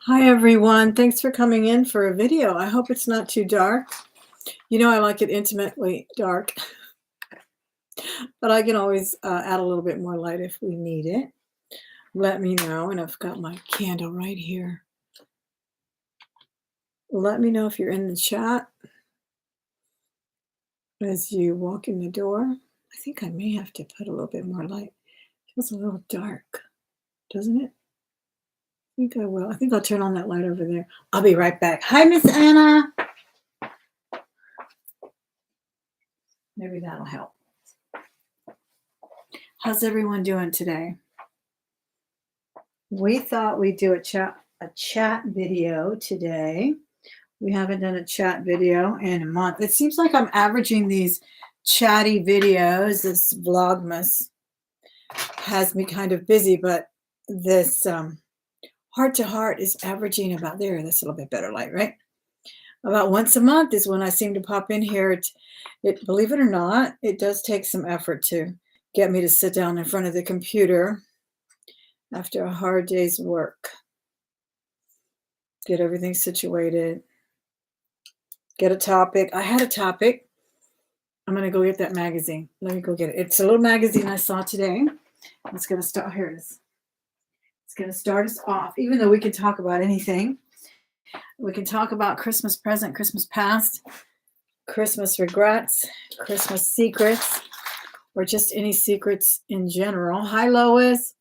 Hi everyone, thanks for coming in for a video. I hope it's not too dark. You know I like it intimately dark, but I can always add a little bit more light if we need it. Let me know, and I've got my candle right here. Let me know if you're in the chat as you walk in the door. I think I may have to put a little bit more light. It feels a little dark, doesn't it? I think I will. I think I'll turn on that light over there. I'll be right back. Hi, Miss Anna. Maybe that'll help. How's everyone doing today? We thought we'd do a chat video today. We haven't done a chat video in a month. It seems like I'm averaging these chatty videos. This Vlogmas has me kind of busy, but this heart to heart is averaging about there. That's a little bit better light, right? About once a month is when I seem to pop in here. Believe it or not, it does take some effort to get me to sit down in front of the computer after a hard day's work. Get everything situated. Get a topic. I had a topic. I'm going to go get that magazine. Let me go get it. It's a little magazine I saw today. It's going to start. Here it is. It's going to start us off. Even though we can talk about anything, we can talk about Christmas present, Christmas past, Christmas regrets, Christmas secrets, or just any secrets in general. Hi, Lois.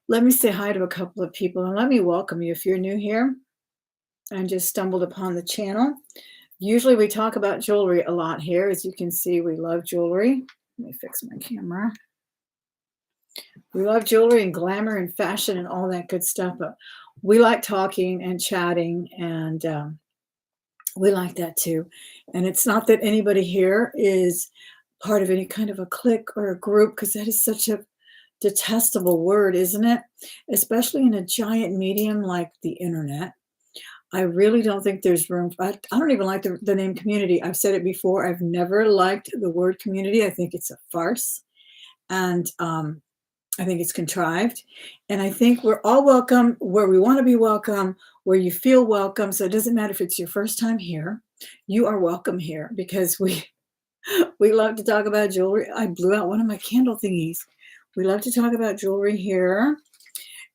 Let me say hi to a couple of people and let me welcome you if you're new here and just stumbled upon the channel. Usually we talk about jewelry a lot here. As you can see, we love jewelry. Let me fix my camera. We love jewelry and glamour and fashion and all that good stuff, but we like talking and chatting, and we like that too. And it's not that anybody here is part of any kind of a clique or a group, because that is such a detestable word, isn't it? Especially in a giant medium like the internet. I really don't think there's room. I don't even like the name community. I've said it before. I've never liked the word community. I think it's a farce. And I think it's contrived. And I think we're all welcome where we want to be welcome, where you feel welcome. So it doesn't matter if it's your first time here. You are welcome here because we love to talk about jewelry. I blew out one of my candle thingies. We love to talk about jewelry here.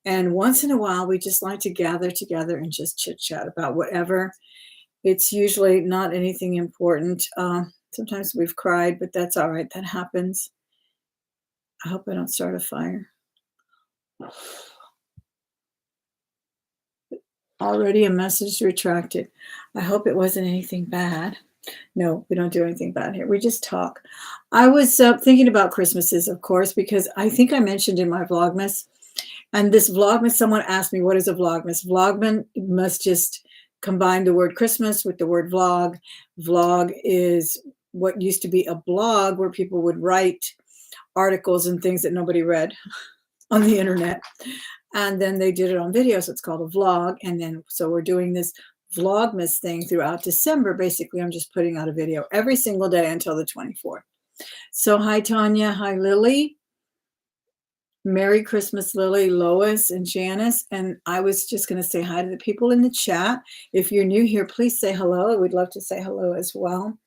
And once in a while, we just like to gather together and just chit chat about whatever. It's usually not anything important. Sometimes we've cried, but that's all right. That happens. I hope I don't start a fire. Already a message retracted. I hope it wasn't anything bad. No, we don't do anything bad here. We just talk. I was thinking about Christmases, of course, because I think I mentioned in my Vlogmas, and this Vlogmas, someone asked me, what is a Vlogmas? Vlogman must just combine the word Christmas with the word vlog. Vlog is what used to be a blog where people would write articles and things that nobody read on the internet. And then they did it on video, so it's called a vlog. And then, so we're doing this Vlogmas thing throughout December. Basically, I'm just putting out a video every single day until the 24th. So hi, Tanya. Hi, Lily. Merry Christmas, Lily, Lois, and Janice. And I was just going to say hi to the people in the chat. If you're new here, please say hello. We'd love to say hello as well.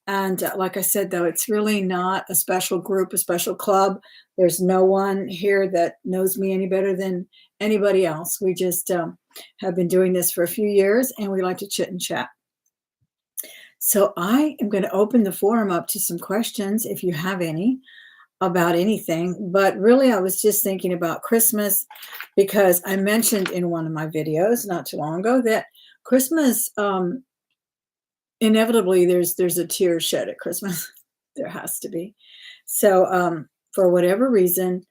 And like I said, though, it's really not a special group, a special club. There's no one here that knows me any better than anybody else. We just have been doing this for a few years, and we like to chit and chat. So I am going to open the forum up to some questions, if you have any, about anything. But really, I was just thinking about Christmas because I mentioned in one of my videos not too long ago that Christmas, inevitably, there's a tear shed at Christmas. There has to be. So for whatever reason,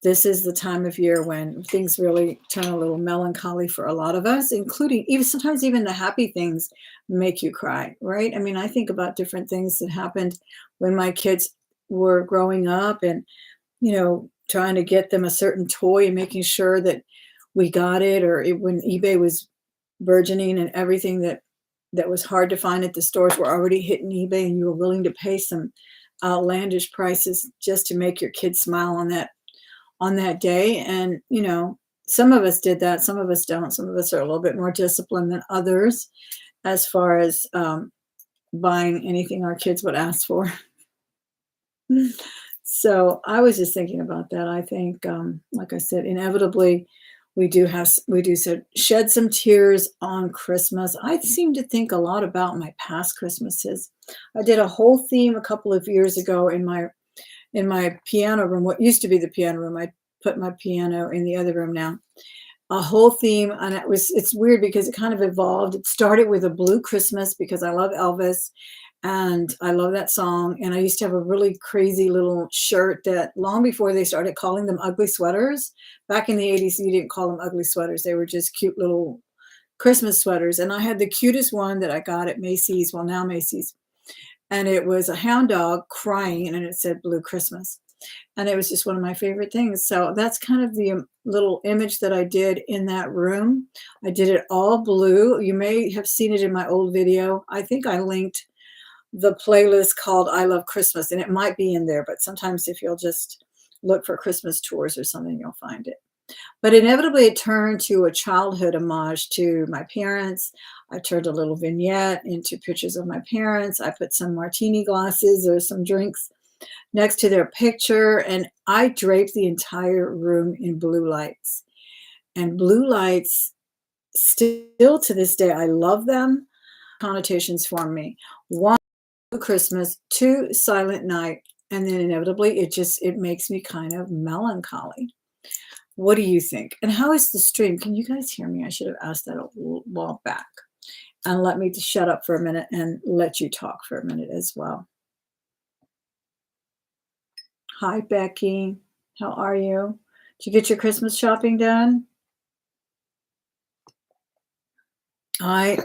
this is the time of year when things really turn a little melancholy for a lot of us, including sometimes even the happy things make you cry, right? I mean, I think about different things that happened when my kids were growing up and, trying to get them a certain toy and making sure that we got it, or when eBay was burgeoning and everything that was hard to find at the stores were already hitting eBay, and you were willing to pay some outlandish prices just to make your kids smile on that day. And, Some of us did that. Some of us don't. Some of us are a little bit more disciplined than others as far as buying anything our kids would ask for. So I was just thinking about that. I think, like I said, inevitably we do shed some tears on Christmas. I seem to think a lot about my past Christmases. I did a whole theme a couple of years ago in my piano room. What used to be the piano room, I put my piano in the other room now. A whole theme, and it's weird because it kind of evolved. It started with a blue Christmas because I love Elvis and I love that song. And I used to have a really crazy little shirt that long before they started calling them ugly sweaters. Back in the 80s, you didn't call them ugly sweaters. They were just cute little Christmas sweaters. And I had the cutest one that I got at Macy's, well, now Macy's. And it was a hound dog crying and it said Blue Christmas. And it was just one of my favorite things. So that's kind of the little image that I did in that room. I did it all blue. You may have seen it in my old video. I think I linked the playlist called I Love Christmas, and it might be in there, but sometimes if you'll just look for Christmas tours or something, you'll find it. But inevitably it turned to a childhood homage to my parents. I turned a little vignette into pictures of my parents. I put some martini glasses or some drinks next to their picture, and I draped the entire room in blue lights. And blue lights, still to this day, I love them. Connotations for me. One, Christmas, two, Silent Night, and then inevitably it makes me kind of melancholy. What do you think? And how is the stream? Can you guys hear me? I should have asked that a while back. And let me just shut up for a minute and let you talk for a minute as well. Hi, Becky. How are you? Did you get your Christmas shopping done? I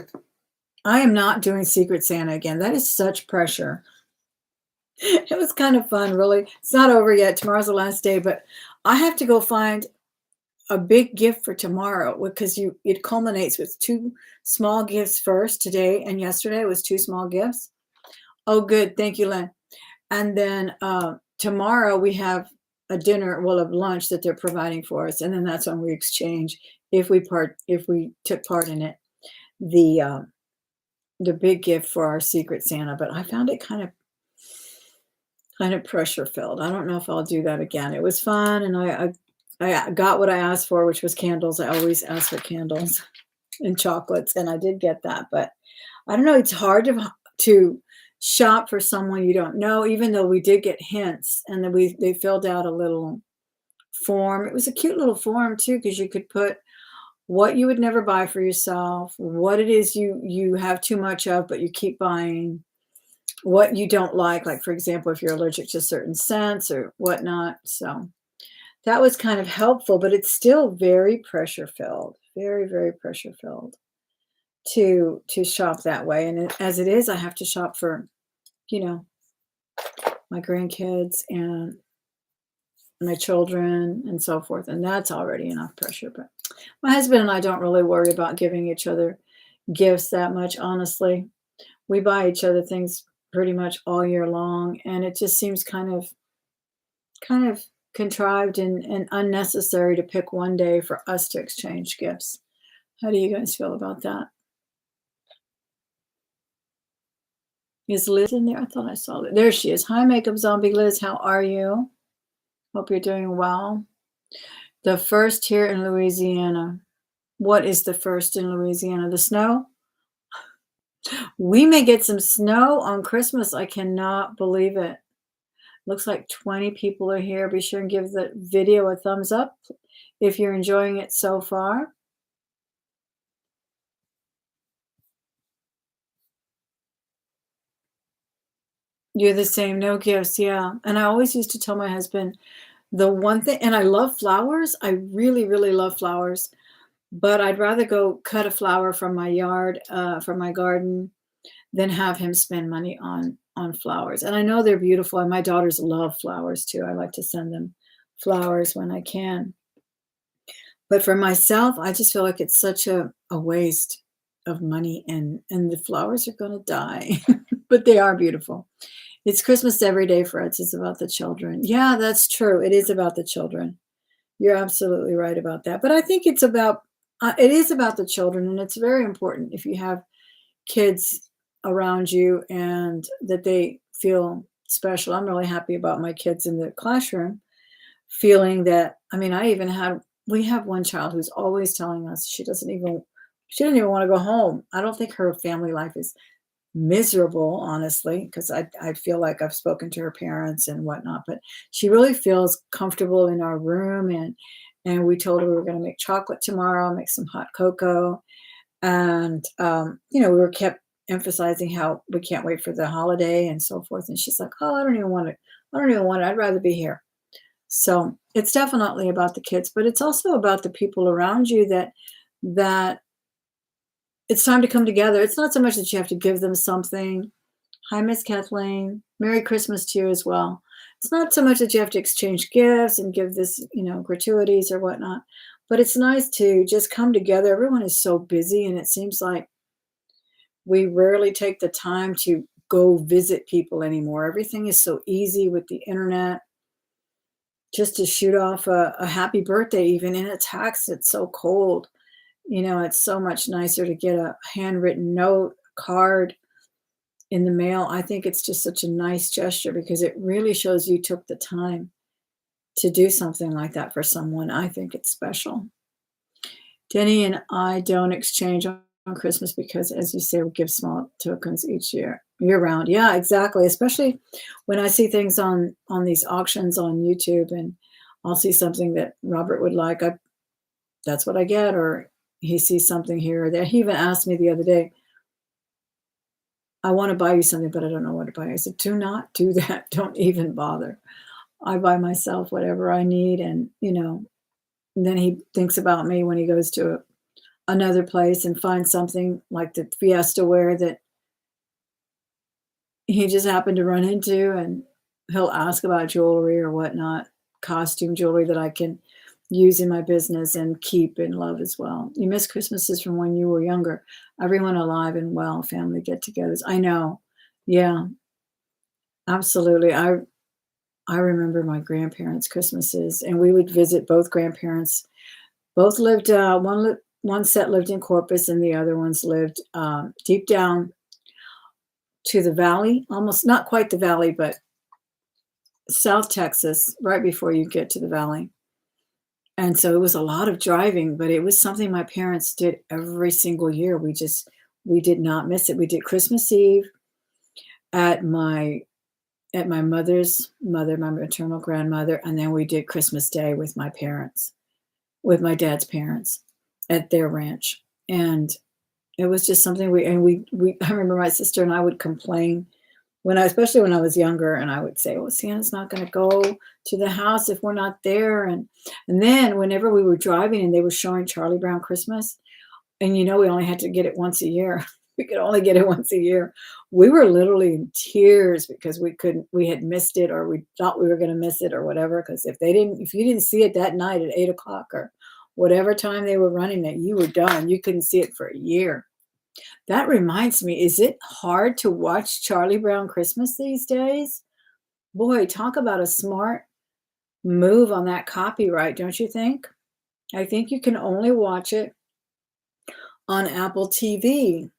am not doing Secret Santa again. That is such pressure. It was kind of fun, really. It's not over yet. Tomorrow's the last day, but I have to go find a big gift for tomorrow because it culminates with two small gifts first. Today and yesterday was two small gifts. Oh, good. Thank you, Len. And then tomorrow we have a dinner, well, a lunch that they're providing for us, and then that's when we exchange if we took part in it. The big gift for our Secret Santa, but I found it kind of pressure filled. I don't know if I'll do that again. It was fun, and I got what I asked for, which was candles. I always ask for candles and chocolates, and I did get that. But I don't know. It's hard to shop for someone you don't know, even though we did get hints, and then they filled out a little form. It was a cute little form too, because you could put what you would never buy for yourself, what it is you have too much of, but you keep buying, what you don't like for example, if you're allergic to certain scents or whatnot. So that was kind of helpful, but it's still very pressure filled, very, very pressure filled to shop that way. And as it is, I have to shop for, my grandkids and my children and so forth. And that's already enough pressure. But my husband and I don't really worry about giving each other gifts that much, honestly. We buy each other things pretty much all year long, and it just seems kind of contrived and unnecessary to pick one day for us to exchange gifts. How do you guys feel about that? Is Liz in there? I thought I saw it. There she is. Hi, Makeup Zombie Liz. How are you? Hope you're doing well. The first here in Louisiana. What is the first in Louisiana? The snow? We may get some snow on Christmas. I cannot believe it. Looks like 20 people are here. Be sure and give the video a thumbs up if you're enjoying it so far. You're the same. No gifts. Yeah. And I always used to tell my husband the one thing, and I love flowers. I really, really love flowers, but I'd rather go cut a flower from my yard, from my garden, than have him spend money on flowers. And I know they're beautiful, and my daughters love flowers too. I like to send them flowers when I can. But for myself, I just feel like it's such a waste of money, and the flowers are going to die, but they are beautiful. It's Christmas every day for us. It's about the children. Yeah, that's true. It is about the children. You're absolutely right about that. But I think it is about the children, and it's very important if you have kids around you and that they feel special. I'm really happy about my kids in the classroom feeling that. I mean, we have one child who's always telling us she doesn't even want to go home. I don't think her family life is miserable, honestly, because I feel like I've spoken to her parents and whatnot, but she really feels comfortable in our room, and we told her we were going to make chocolate tomorrow, make some hot cocoa, and we were kept emphasizing how we can't wait for the holiday and so forth. And she's like, "Oh, I don't even want it. I don't even want it. I'd rather be here." So it's definitely about the kids, but it's also about the people around you that it's time to come together. It's not so much that you have to give them something. Hi, Miss Kathleen. Merry Christmas to you as well. It's not so much that you have to exchange gifts and give this, gratuities or whatnot, but it's nice to just come together. Everyone is so busy, and it seems like we rarely take the time to go visit people anymore. Everything is so easy with the internet. Just to shoot off a happy birthday, even in a text, it's so cold. It's so much nicer to get a handwritten note, card in the mail. I think it's just such a nice gesture because it really shows you took the time to do something like that for someone. I think it's special. Denny and I don't exchange on Christmas because, as you say, we give small tokens each year round. Yeah, exactly. Especially when I see things on these auctions on YouTube, and I'll see something that Robert would like. That's what I get, or he sees something here or there. He even asked me the other day, "I want to buy you something, but I don't know what to buy." I said, "Do not do that. Don't even bother. I buy myself whatever I need." And then he thinks about me when he goes to another place and finds something like the Fiesta wear that he just happened to run into, and he'll ask about jewelry or whatnot, costume jewelry that I can use in my business and keep and love as well. You miss Christmases from when you were younger. Everyone alive and well, family get-togethers. I know. Yeah, absolutely. I remember my grandparents' Christmases, and we would visit both grandparents. Both lived, one set lived in Corpus, and the other ones lived deep down to the valley, almost not quite the valley, but South Texas, right before you get to the valley. And so it was a lot of driving, but it was something my parents did every single year. We did not miss it. We did Christmas Eve at my mother's mother, my maternal grandmother, and then we did Christmas Day with my parents, with my dad's parents at their ranch. And it was just something we I remember my sister and I would complain especially when I was younger, and I would say, "Well, Santa's not gonna go to the house if we're not there." And then whenever we were driving and they were showing Charlie Brown Christmas, and we only had to get it once a year. We could only get it once a year. We were literally in tears because we had missed it, or we thought we were gonna miss it or whatever. Because if you didn't see it that night at 8 o'clock or whatever time they were running it, you were done. You couldn't see it for a year. That reminds me, is it hard to watch Charlie Brown Christmas these days? Boy, talk about a smart move on that copyright, don't you think? I think you can only watch it on Apple TV.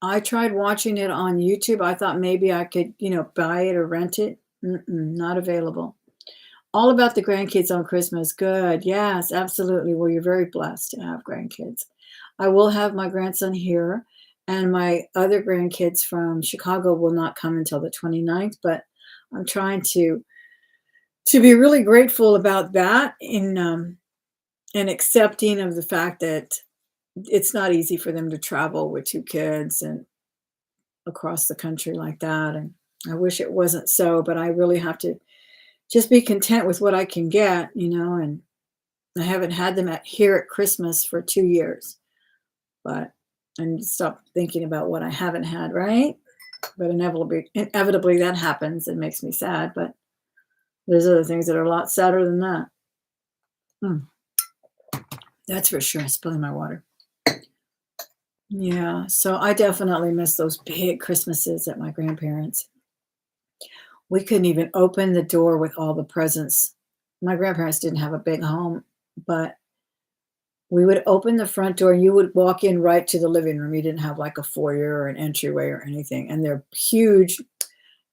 I tried watching it on YouTube. I thought maybe I could, buy it or rent it. Not available. All about the grandkids on Christmas. Good. Yes, absolutely. Well, you're very blessed to have grandkids. I will have my grandson here, and my other grandkids from Chicago will not come until the 29th, but I'm trying to be really grateful about that and accepting of the fact that it's not easy for them to travel with two kids and across the country like that. And I wish it wasn't so, but I really have to just be content with what I can get, and I haven't had them here at Christmas for 2 years, but I need to stop thinking about what I haven't had, right? But inevitably that happens. It makes me sad, but there's other things that are a lot sadder than that. Mm, that's for sure. Spilling my water. Yeah, so I definitely miss those big Christmases at my grandparents'. We couldn't even open the door with all the presents My grandparents didn't have a big home, but we would open the front door. You would walk in right to the living room. You didn't have like a foyer or an entryway or anything. And their huge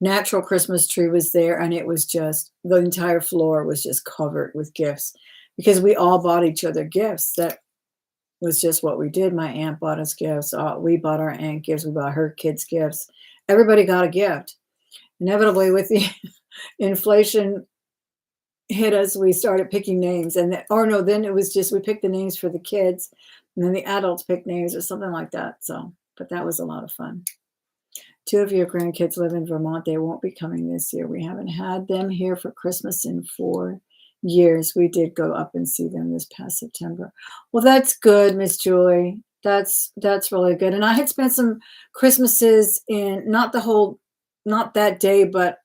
natural Christmas tree was there. And it was just, the entire floor was just covered with gifts because we all bought each other gifts. That was just what we did. My aunt bought us gifts. We bought our aunt gifts. We bought her kids gifts. Everybody got a gift. Inevitably, with the inflation hit us, we started picking names. And or no, then it was just we picked the names for the kids, and then the adults picked names or something like that. So, but that was a lot of fun. Two of your grandkids live in Vermont. They won't be coming this year. We haven't had them here for Christmas in 4 years. We did go up and see them this past September. Well, that's good, Miss Joy. That's really good. And I had spent some Christmases in not that day, but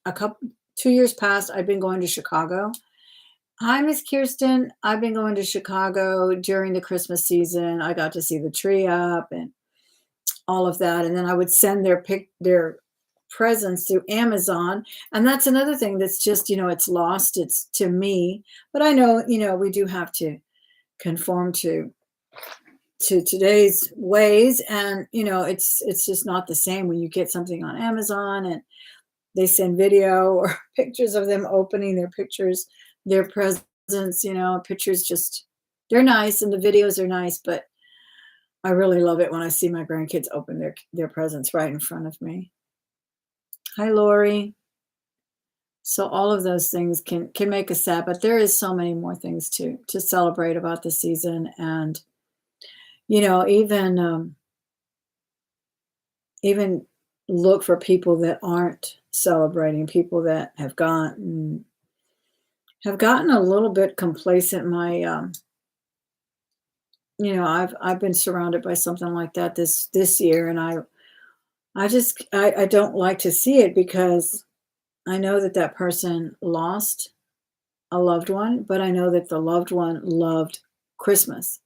2 years past. I've been going to Chicago. Hi, Miss Kirsten. I've been going to Chicago during the Christmas season. I got to see the tree up and all of that, and then I would send their presents through Amazon, and that's another thing that's just, it's lost, it's to me, but I know, we do have to conform to today's ways, and, it's just not the same when you get something on Amazon and they send video or pictures of them opening their presents, pictures just they're nice and the videos are nice, but I really love it when I see my grandkids open their presents right in front of me. Hi, Lori. So all of those things can make us sad, but there is so many more things to celebrate about the season, and even look for people that aren't celebrating, people that have gotten a little bit complacent. I've been surrounded by something like that this year, and I don't like to see it because I know that person lost a loved one, but I know that the loved one loved Christmas.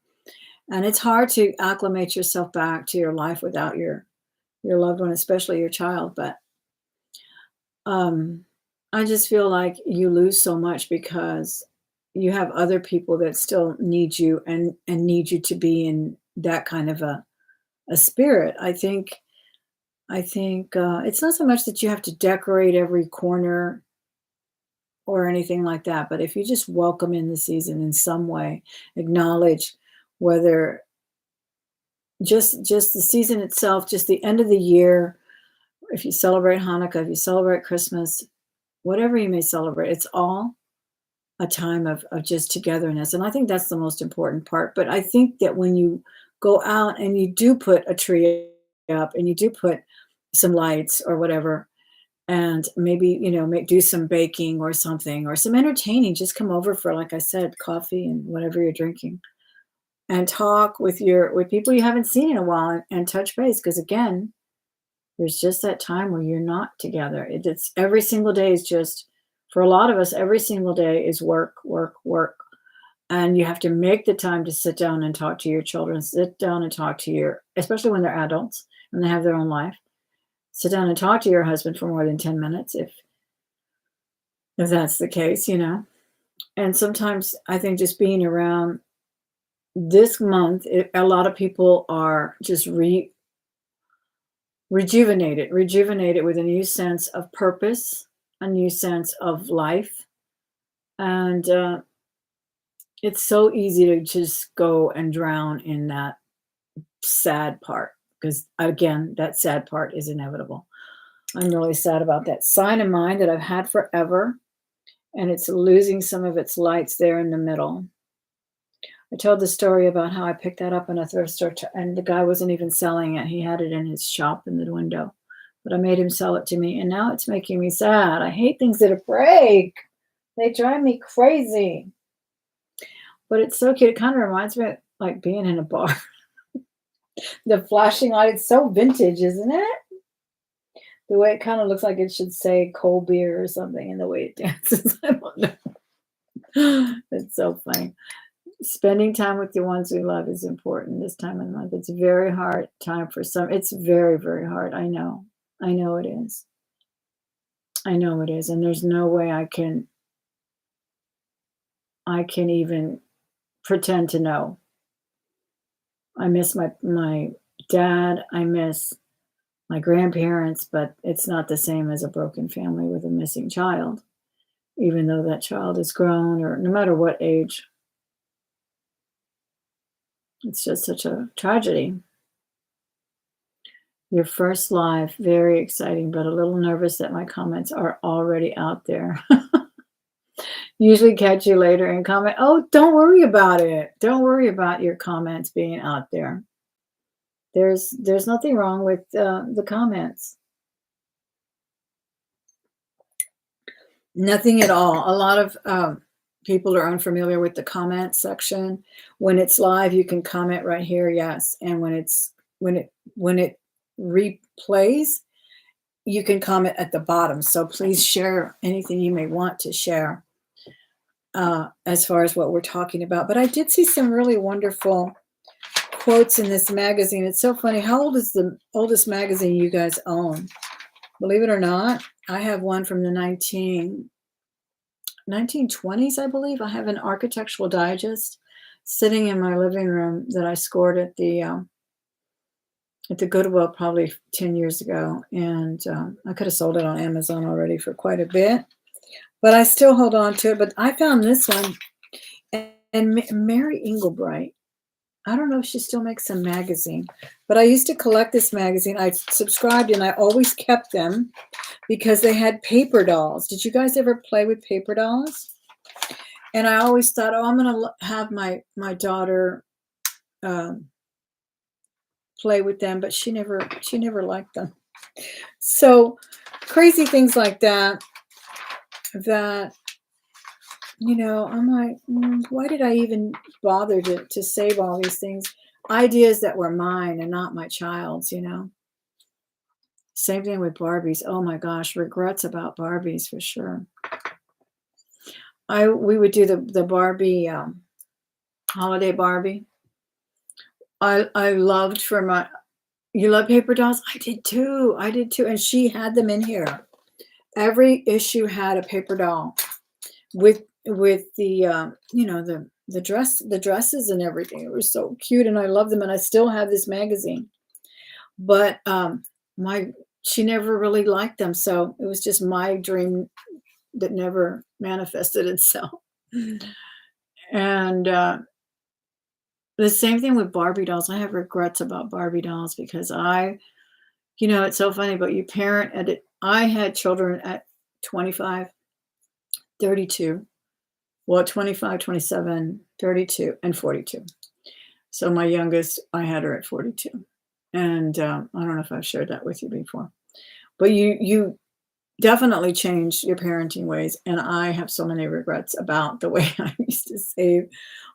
And it's hard to acclimate yourself back to your life without your loved one, especially your child. But I just feel like you lose so much because you have other people that still need you and need you to be in that kind of a spirit. I think it's not so much that you have to decorate every corner or anything like that, but if you just welcome in the season in some way, acknowledge whether just the season itself, just the end of the year, if you celebrate Hanukkah, if you celebrate Christmas, whatever you may celebrate, it's all a time of just togetherness. And I think that's the most important part. But I think that when you go out and you do put a tree up and you do put some lights or whatever, and maybe, do some baking or something or some entertaining, just come over for, like I said, coffee and whatever you're drinking and talk with people you haven't seen in a while and touch base. Because again, there's just that time where you're not together. It's every single day is just, for a lot of us, every single day is work, work, work. And you have to make the time to sit down and talk to your children, sit down and talk to especially when they're adults and they have their own life. Sit down and talk to your husband for more than 10 minutes if that's the case, And sometimes I think just being around this month, a lot of people are just rejuvenated with a new sense of purpose, a new sense of life. And it's so easy to just go and drown in that sad part because, again, that sad part is inevitable. I'm really sad about that sign of mine that I've had forever, and it's losing some of its lights there in the middle. I told the story about how I picked that up in a thrift store, and the guy wasn't even selling it. He had it in his shop in the window, but I made him sell it to me, and now it's making me sad. I hate things that break. They drive me crazy. But it's so cute. It kind of reminds me of like being in a bar. The flashing light, it's so vintage, isn't it? The way it kind of looks like it should say cold beer or something, and the way it dances. I don't know. It's so funny. Spending time with the ones we love is important this time of the month. It's a very hard time for some. It's very, very hard. I know. I know it is. I know it is. And there's no way I can I can even pretend to know. I miss my dad, I miss my grandparents, but it's not the same as a broken family with a missing child, even though that child is grown or no matter what age. It's just such a tragedy. Your first live, very exciting, but a little nervous that my comments are already out there. Usually catch you later and comment. Oh, don't worry about it. Don't worry about your comments being out there. There's nothing wrong with the comments. Nothing at all. A lot of people are unfamiliar with the comment section. When it's live, you can comment right here, yes. And when it replays, you can comment at the bottom. So please share anything you may want to share as far as what we're talking about. But I did see some really wonderful quotes in this magazine. It's so funny. How old is the oldest magazine you guys own? Believe it or not, I have one from the 1920s, I believe. I have an Architectural Digest sitting in my living room that I scored at the Goodwill probably 10 years ago, and I could have sold it on Amazon already for quite a bit, but I still hold on to it. But I found this one, and Mary Englebright, I don't know if she still makes a magazine, but I used to collect this magazine. I subscribed and I always kept them because they had paper dolls. Did you guys ever play with paper dolls? And I always thought, oh, I'm going to have my daughter play with them, but she never liked them. So crazy things like that, I'm like, why did I even bother to save all these things? Ideas that were mine and not my child's, Same thing with Barbies. Oh my gosh, regrets about Barbies for sure. We would do the Barbie, holiday Barbie. I loved you love paper dolls? I did too. And she had them in here. Every issue had a paper doll with the the dresses and everything. It was so cute and I love them and I still have this magazine. But she never really liked them, so it was just my dream that never manifested itself. And the same thing with Barbie dolls. I have regrets about Barbie dolls because it's so funny, but you parent at it. I had children at 25, 32. Well, 25, 27, 32, and 42. So my youngest, I had her at 42. And I don't know if I've shared that with you before. But you definitely change your parenting ways. And I have so many regrets about the way I used to save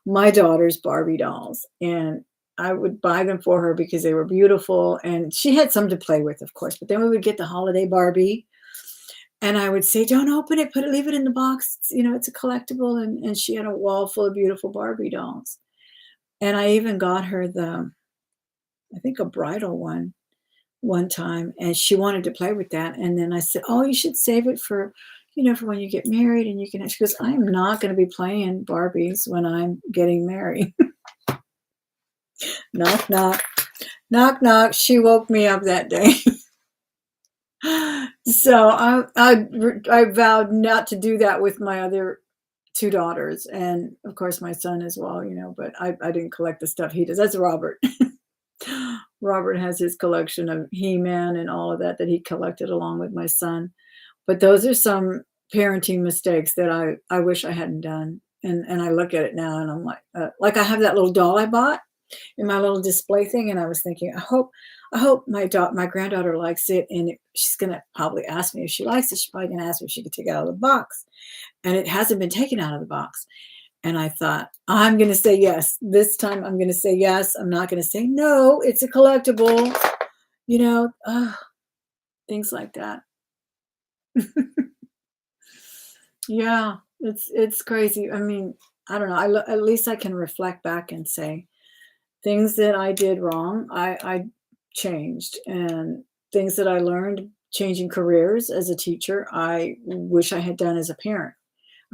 my daughter's Barbie dolls. And I would buy them for her because they were beautiful. And she had some to play with, of course. But then we would get the holiday Barbie. And I would say, don't open it, leave it in the box. It's a collectible. And she had a wall full of beautiful Barbie dolls. And I even got her I think a bridal one time, and she wanted to play with that. And then I said, oh, you should save it for when you get married and you can, she goes, I'm not going to be playing Barbies when I'm getting married. Knock, knock, knock, knock. She woke me up that day. So I vowed not to do that with my other two daughters, and of course my son as well, but I didn't collect the stuff he does. That's Robert. Robert has his collection of He-Man and all of that he collected along with my son. But those are some parenting mistakes that I wish I hadn't done. And I look at it now and I'm like I have that little doll I bought in my little display thing. And I was thinking, I hope my granddaughter likes it. And she's going to probably ask me if she likes it. She's probably going to ask me if she could take it out of the box. And it hasn't been taken out of the box. And I thought, I'm going to say yes. This time I'm going to say yes. I'm not going to say no. It's a collectible, things like that. Yeah, it's crazy. I mean, I don't know. At least I can reflect back and say things that I did wrong, I changed, and things that I learned changing careers as a teacher, I wish I had done as a parent.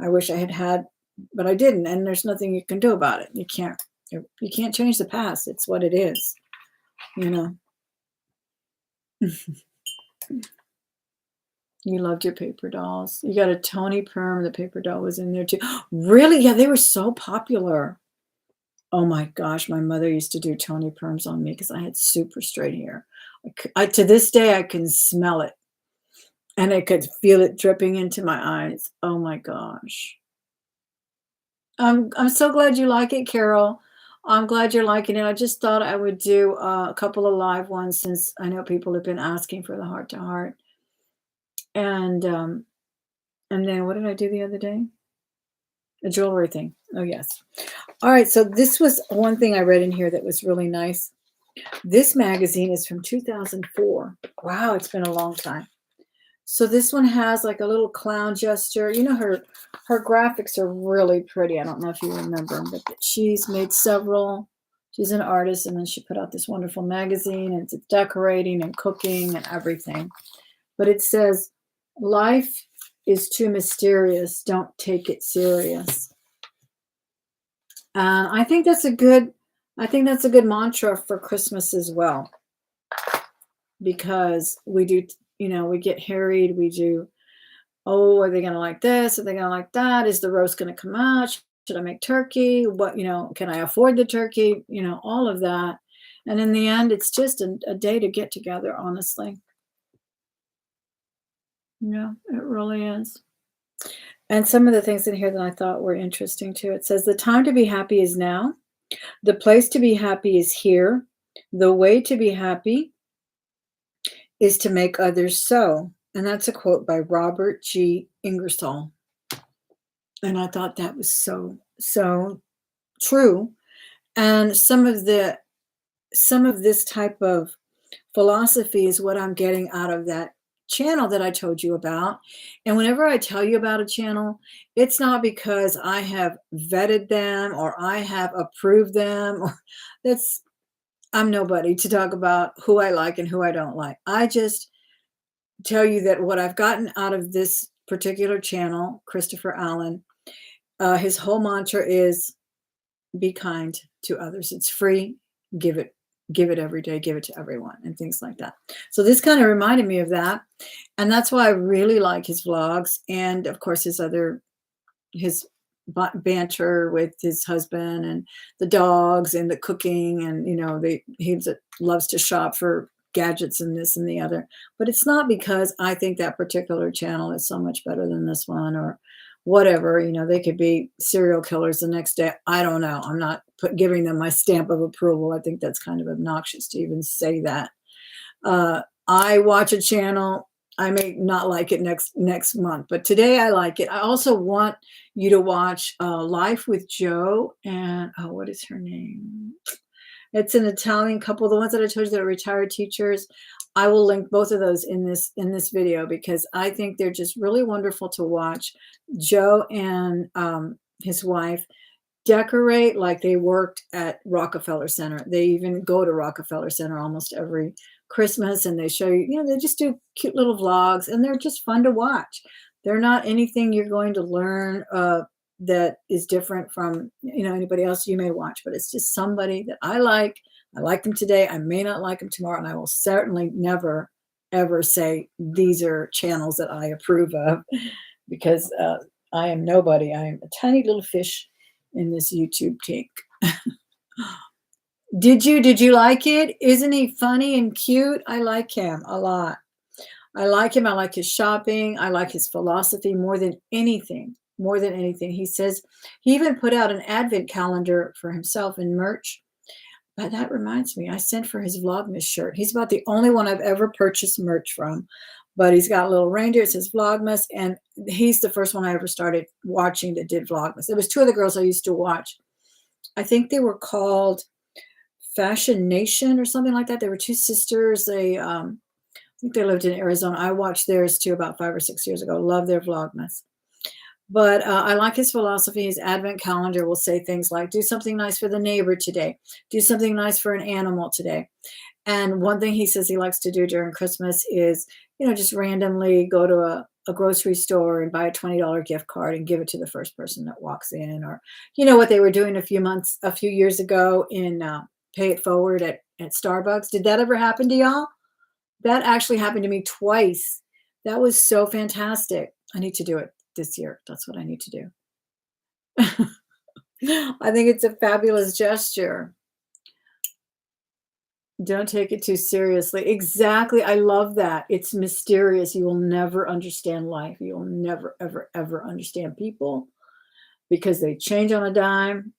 I wish I had but I didn't, and there's nothing you can do about it. You can't change the past. It's what it is, you know. You loved your paper dolls. You got a Tony Perm. The paper doll was in there too. Really? Yeah, they were so popular. Oh my gosh, my mother used to do Tony Perms on me because I had super straight hair. To this day, I can smell it and I could feel it dripping into my eyes. Oh my gosh. I'm so glad you like it, Carol. I'm glad you're liking it. I just thought I would do a couple of live ones since I know people have been asking for the heart to heart. And then what did I do the other day? A jewelry thing. Oh yes. All right. So this was one thing I read in here that was really nice. This magazine is from 2004. Wow, it's been a long time. So this one has like a little clown gesture. You know, her graphics are really pretty. I don't know if you remember them, but she's made several. She's an artist, and then she put out this wonderful magazine, and it's decorating and cooking and everything. But it says, "Life is too mysterious. Don't take it serious." And I think that's a good mantra for Christmas as well, because we do, we get harried. We do, oh, are they going to like this? Are they going to like that? Is the roast going to come out? Should I make turkey? What, can I afford the turkey? All of that. And in the end, it's just a day to get together, honestly. Yeah, it really is. And some of the things in here that I thought were interesting too. It says, the time to be happy is now. The place to be happy is here. The way to be happy is to make others so. And that's a quote by Robert G. Ingersoll. And I thought that was so, so true. And some of this type of philosophy is what I'm getting out of that channel that I told you about. And whenever I tell you about a channel, it's not because I have vetted them or I have approved them, or I'm nobody to talk about who I like and who I don't like. I just tell you that what I've gotten out of this particular channel, Christopher Allen, his whole mantra is be kind to others. It's free. Give it every day, give it to everyone, and things like that. So this kind of reminded me of that. And that's why I really like his vlogs. And of course, his banter with his husband and the dogs and the cooking. And, he loves to shop for gadgets and this and the other. But it's not because I think that particular channel is so much better than this one or whatever. They could be serial killers the next day. I don't know. I'm not giving them my stamp of approval. I think that's kind of obnoxious to even say that. I watch a channel. I may not like it next month, but today I like it. I also want you to watch Life with Joe and what is her name? It's an Italian couple, the ones that I told you that are retired teachers. I will link both of those in this video because I think they're just really wonderful to watch. Joe and his wife decorate like they worked at Rockefeller Center. They even go to Rockefeller Center almost every Christmas, and they show you, they just do cute little vlogs, and they're just fun to watch. They're not anything you're going to learn that is different from, anybody else you may watch, but it's just somebody that I like. I like them today. I may not like them tomorrow, and I will certainly never, ever say these are channels that I approve of because I am nobody. I am a tiny little fish in this YouTube cake. Did you like it? Isn't he funny and cute? I like him a lot. I like him. I like his shopping. I like his philosophy more than anything. More than anything. He says he even put out an advent calendar for himself in merch. But that reminds me, I sent for his Vlogmas shirt. He's about the only one I've ever purchased merch from. But he's got a little reindeer. It says Vlogmas. And he's the first one I ever started watching that did Vlogmas. There was two of the girls I used to watch. I think they were called Fashion Nation or something like that. They were two sisters. They, I think they lived in Arizona. I watched theirs too about 5 or 6 years ago. Love their Vlogmas. But I like his philosophy. His advent calendar will say things like, do something nice for the neighbor today. Do something nice for an animal today. And one thing he says he likes to do during Christmas is, just randomly go to a grocery store and buy a $20 gift card and give it to the first person that walks in, or you know what they were doing a few years ago in pay it forward at Starbucks. Did that ever happen to y'all? That actually happened to me twice. That was so fantastic. I need to do it this year. That's what I need to do. I think it's a fabulous gesture. Don't take it too seriously. Exactly. I love that. It's mysterious. You will never understand life. You will never, ever, ever understand people because they change on a dime.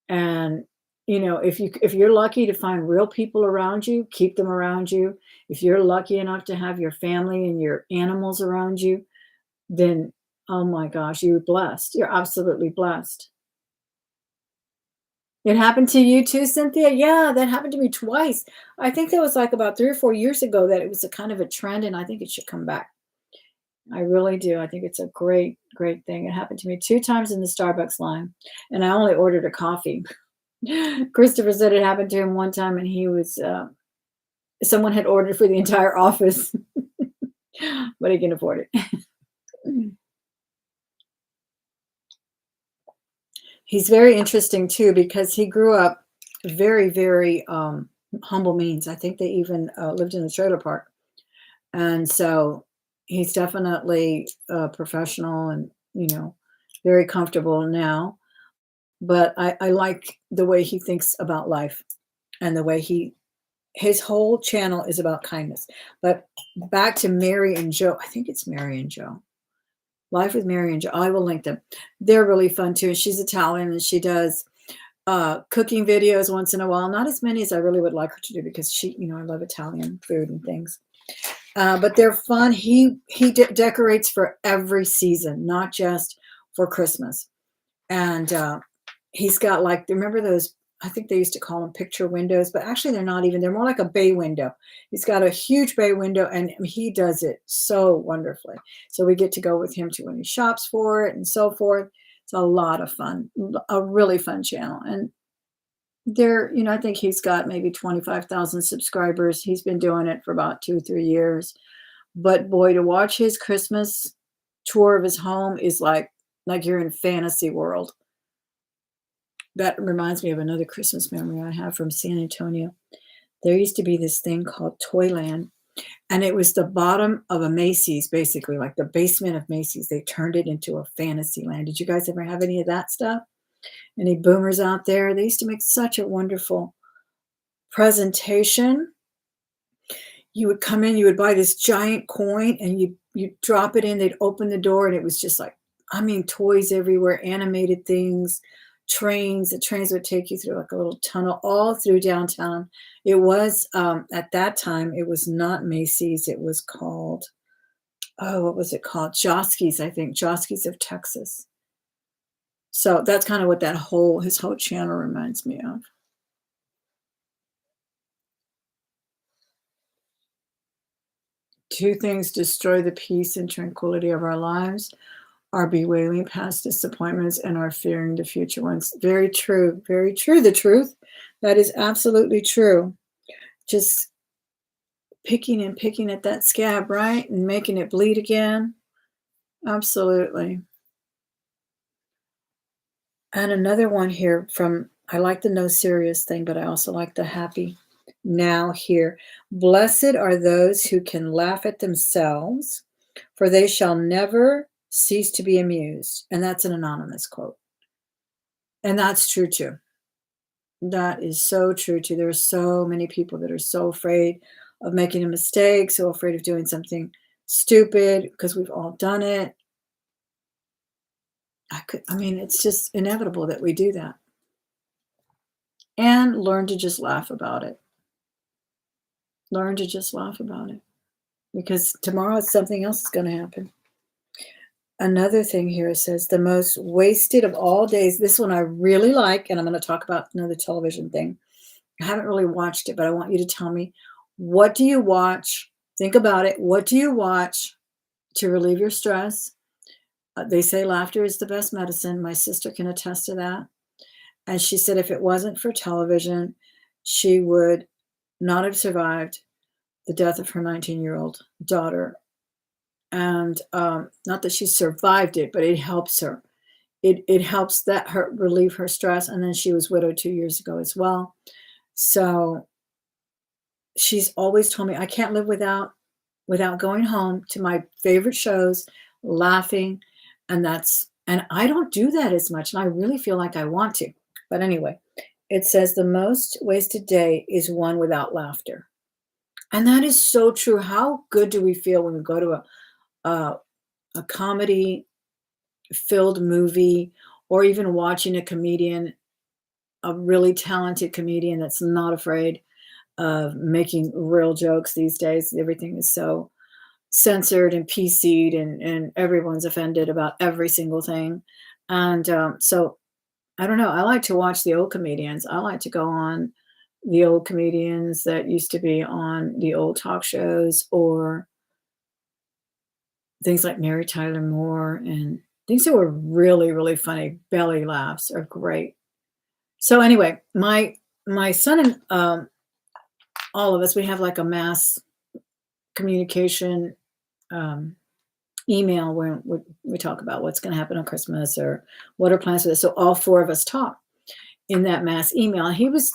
And if you're lucky to find real people around you, keep them around you. If you're lucky enough to have your family and your animals around you, then oh my gosh, you're blessed. You're absolutely blessed. It happened to you too, Cynthia? Yeah, that happened to me twice. I think that was like about 3 or 4 years ago that it was a kind of a trend, and I think it should come back. I really do. I think it's a great, great thing. It happened to me 2 times in the Starbucks line, and I only ordered a coffee. Christopher said it happened to him one time, and he was someone had ordered for the entire office, but he can afford it. He's very interesting too because he grew up very, very humble means. I think they even lived in a trailer park, and so he's definitely professional and very comfortable now. But I like the way he thinks about life and the way his whole channel is about kindness. But back to Mary and Joe. I think it's Mary and Joe. Life with Mary and Joe. I will link them. They're really fun too. She's Italian and she does cooking videos once in a while. Not as many as I really would like her to do because I love Italian food and things. But they're fun. He decorates for every season, not just for Christmas. And he's got remember those, I think they used to call them picture windows, but actually they're not even, they're more like a bay window. He's got a huge bay window and he does it so wonderfully. So we get to go with him to when he shops for it and so forth. It's a lot of fun, a really fun channel. And I think he's got maybe 25,000 subscribers. He's been doing it for about 2-3 years. But boy, to watch his Christmas tour of his home is like you're in fantasy world. That reminds me of another Christmas memory I have from San Antonio. There used to be this thing called Toyland, and it was the bottom of a Macy's, basically, like the basement of Macy's. They turned it into a fantasy land. Did you guys ever have any of that stuff? Any boomers out there? They used to make such a wonderful presentation. You would come in, you would buy this giant coin, and you drop it in, they'd open the door, and it was just like, toys everywhere, animated things, trains. The trains would take you through like a little tunnel all through downtown. It was, at that time, it was not Macy's. It was called, what was it called? Joskeys, I think. Joskeys of Texas. So that's kind of what his whole channel reminds me of. Two things destroy the peace and tranquility of our lives: our bewailing past disappointments and our fearing the future ones. Very true. Very true. The truth. That is absolutely true. Just picking at that scab, right? And making it bleed again. Absolutely. And another one here I like the no serious thing, but I also like the happy now here. Blessed are those who can laugh at themselves, for they shall never cease to be amused. And that's an anonymous quote. And that's true too. That is so true too. There are so many people that are so afraid of making a mistake, so afraid of doing something stupid because we've all done it. It's just inevitable that we do that. And learn to just laugh about it. Learn to just laugh about it. Because tomorrow something else is going to happen. Another thing here says, the most wasted of all days. This one I really like, and I'm going to talk about another television thing. I haven't really watched it, but I want you to tell me, what do you watch? Think about it. What do you watch to relieve your stress? They say laughter is the best medicine. My sister can attest to that. And she said if it wasn't for television, she would not have survived the death of her 19-year-old daughter And not that she survived it, but it helps her. It helps that her relieve her stress. And then she was widowed 2 years ago as well. So she's always told me I can't live without going home to my favorite shows, laughing, and I don't do that as much, and I really feel like I want to. But anyway, it says the most wasted day is one without laughter. And that is so true. How good do we feel when we go to a, a comedy filled movie or even watching a comedian, a really talented comedian that's not afraid of making real jokes these days. Everything is so censored and PC'd, and everyone's offended about every single thing. And so I don't know. I like to watch the old comedians. I like to go on the old comedians that used to be on the old talk shows or things like Mary Tyler Moore and things that were really, really funny. Belly laughs are great. So anyway, my son and all of us, we have like a mass communication um, email where we talk about what's going to happen on Christmas or what are plans for this. So all four of us talk in that mass email. He was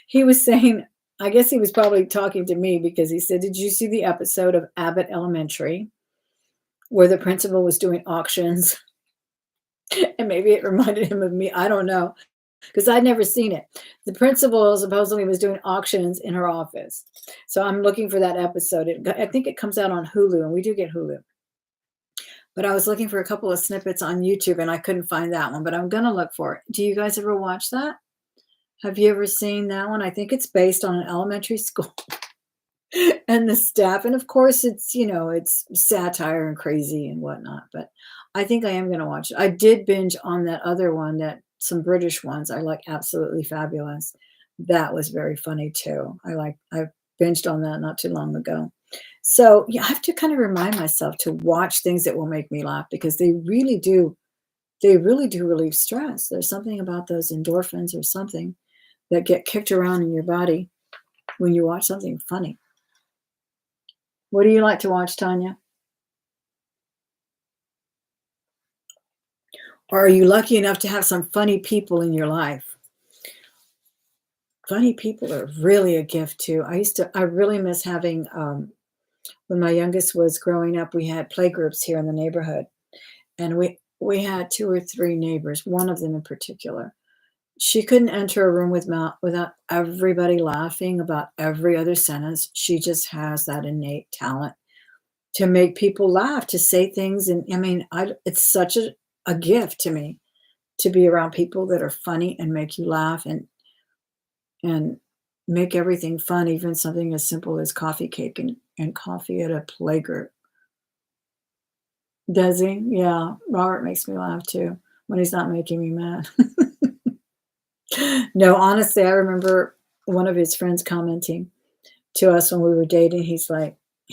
he was saying, I guess he was probably talking to me because he said, "Did you see the episode of Abbott Elementary where the principal was doing auctions?" And maybe it reminded him of me. I don't know because I'd never seen it. The principal supposedly was doing auctions in her office. So I'm looking for that episode. I think it comes out on Hulu, and we do get Hulu. But I was looking for a couple of snippets on YouTube and I couldn't find that one, but I'm going to look for it. Do you guys ever watch that? Have you ever seen that one? I think it's based on an elementary school and the staff. And of course, it's satire and crazy and whatnot. But I think I am going to watch it. I did binge on that other one, that some British ones I like, Absolutely Fabulous. That was very funny too. I binged on that not too long ago. So yeah, I have to kind of remind myself to watch things that will make me laugh because they really do relieve stress. There's something about those endorphins or something that get kicked around in your body when you watch something funny. What do you like to watch, Tanya? Or are you lucky enough to have some funny people in your life? Funny people are really a gift too. I really miss having, when my youngest was growing up, we had play groups here in the neighborhood. And we had 2 or 3 neighbors, one of them in particular. She couldn't enter a room without everybody laughing about every other sentence. She just has that innate talent to make people laugh, to say things, and I mean, it's such a gift to me to be around people that are funny and make you laugh and make everything fun, even something as simple as coffee cake and coffee at a play group. Does he? Yeah, Robert makes me laugh too when he's not making me mad. No, honestly, I remember one of his friends commenting to us when we were dating. He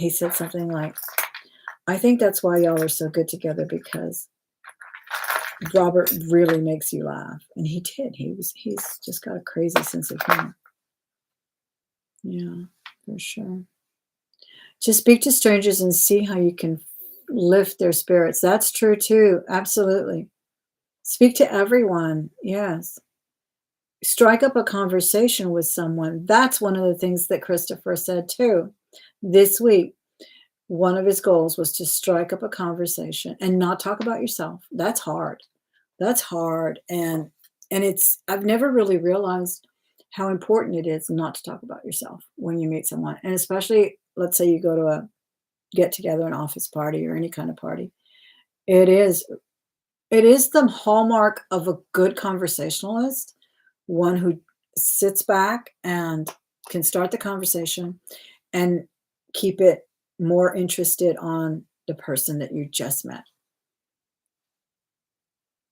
said something like, "I think that's why y'all are so good together because Robert really makes you laugh." And he did. He's just got a crazy sense of humor. Yeah, for sure. Just speak to strangers and see how you can lift their spirits. That's true too. Absolutely. Speak to everyone. Yes. Strike up a conversation with someone. That's one of the things that Christopher said too. This week, one of his goals was to strike up a conversation and not talk about yourself. That's hard. That's hard. And I've never really realized how important it is not to talk about yourself when you meet someone. And especially, let's say you go to a get together, an office party or any kind of party. It is it is the hallmark of a good conversationalist, one who sits back and can start the conversation and keep it more interested on the person that you just met.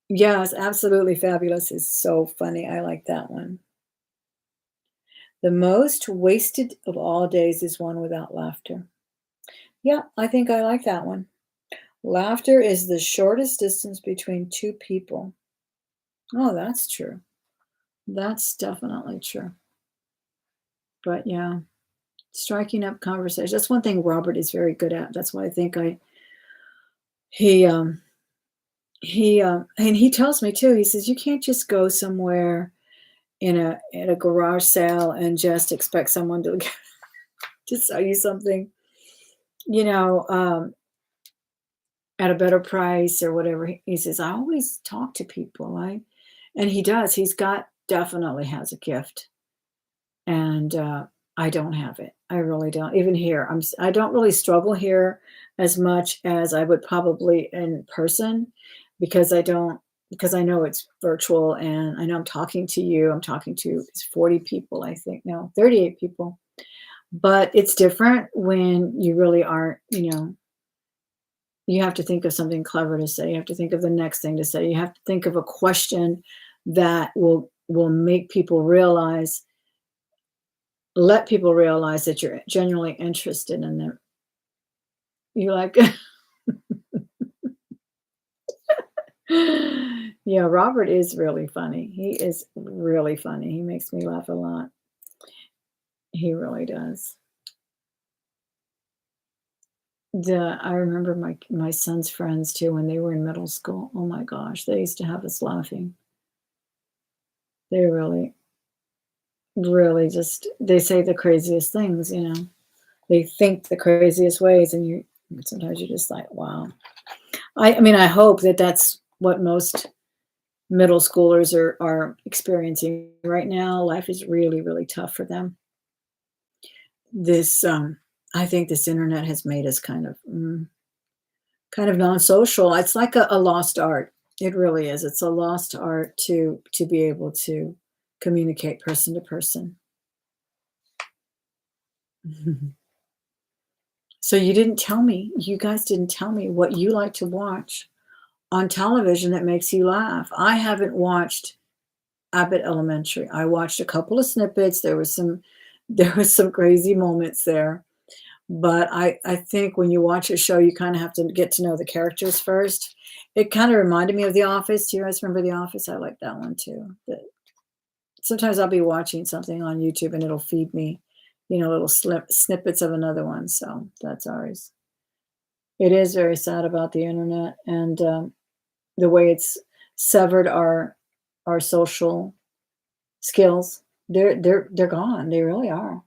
Yes, absolutely fabulous is so funny. I like that one. The most wasted of all days is one without laughter. Yeah, I think I like that one. Laughter is the shortest distance between two people. Oh, that's true. That's definitely true. But yeah. striking up conversation. That's one thing Robert is very good at. That's why I think he, and he tells me too, he says, "You can't just go somewhere in a garage sale and just expect someone to to sell you something, you know, at a better price or whatever." He says, "I always talk to people." And he does. He's got definitely has a gift, and I don't have it. I really don't. Even here, I don't really struggle here as much as I would probably in person because I don't because I know it's virtual and I know I'm talking to you. I'm talking to it's 40 people, I think. No, 38 people. But it's different when you really aren't, you have to think of something clever to say. You have to think of the next thing to say. You have to think of a question that will make people realize let people realize that you're genuinely interested in them. You like Yeah, Robert is really funny. He is really funny. He makes me laugh a lot. He really does. I remember my son's friends too when they were in middle school. Oh my gosh, they used to have us laughing. They really just they say the craziest things. They think the craziest ways, and sometimes you're just like, wow. I mean, I hope that that's what most middle schoolers are experiencing right now. Life is really, really tough for them. This, I think this internet has made us kind of non-social. It's like a lost art. It really is. It's a lost art to be able to communicate person to person. So you guys didn't tell me what you like to watch on television that makes you laugh. I haven't watched Abbott Elementary. I watched a couple of snippets. There was some crazy moments there. But I think when you watch a show, you kind of have to get to know the characters first. It kind of reminded me of The Office. Do you guys remember The Office? I like that one too. Sometimes I'll be watching something on YouTube and it'll feed me, little snippets of another one. So that's ours. It is very sad about the internet and the way it's severed our social skills. They're gone. They really are.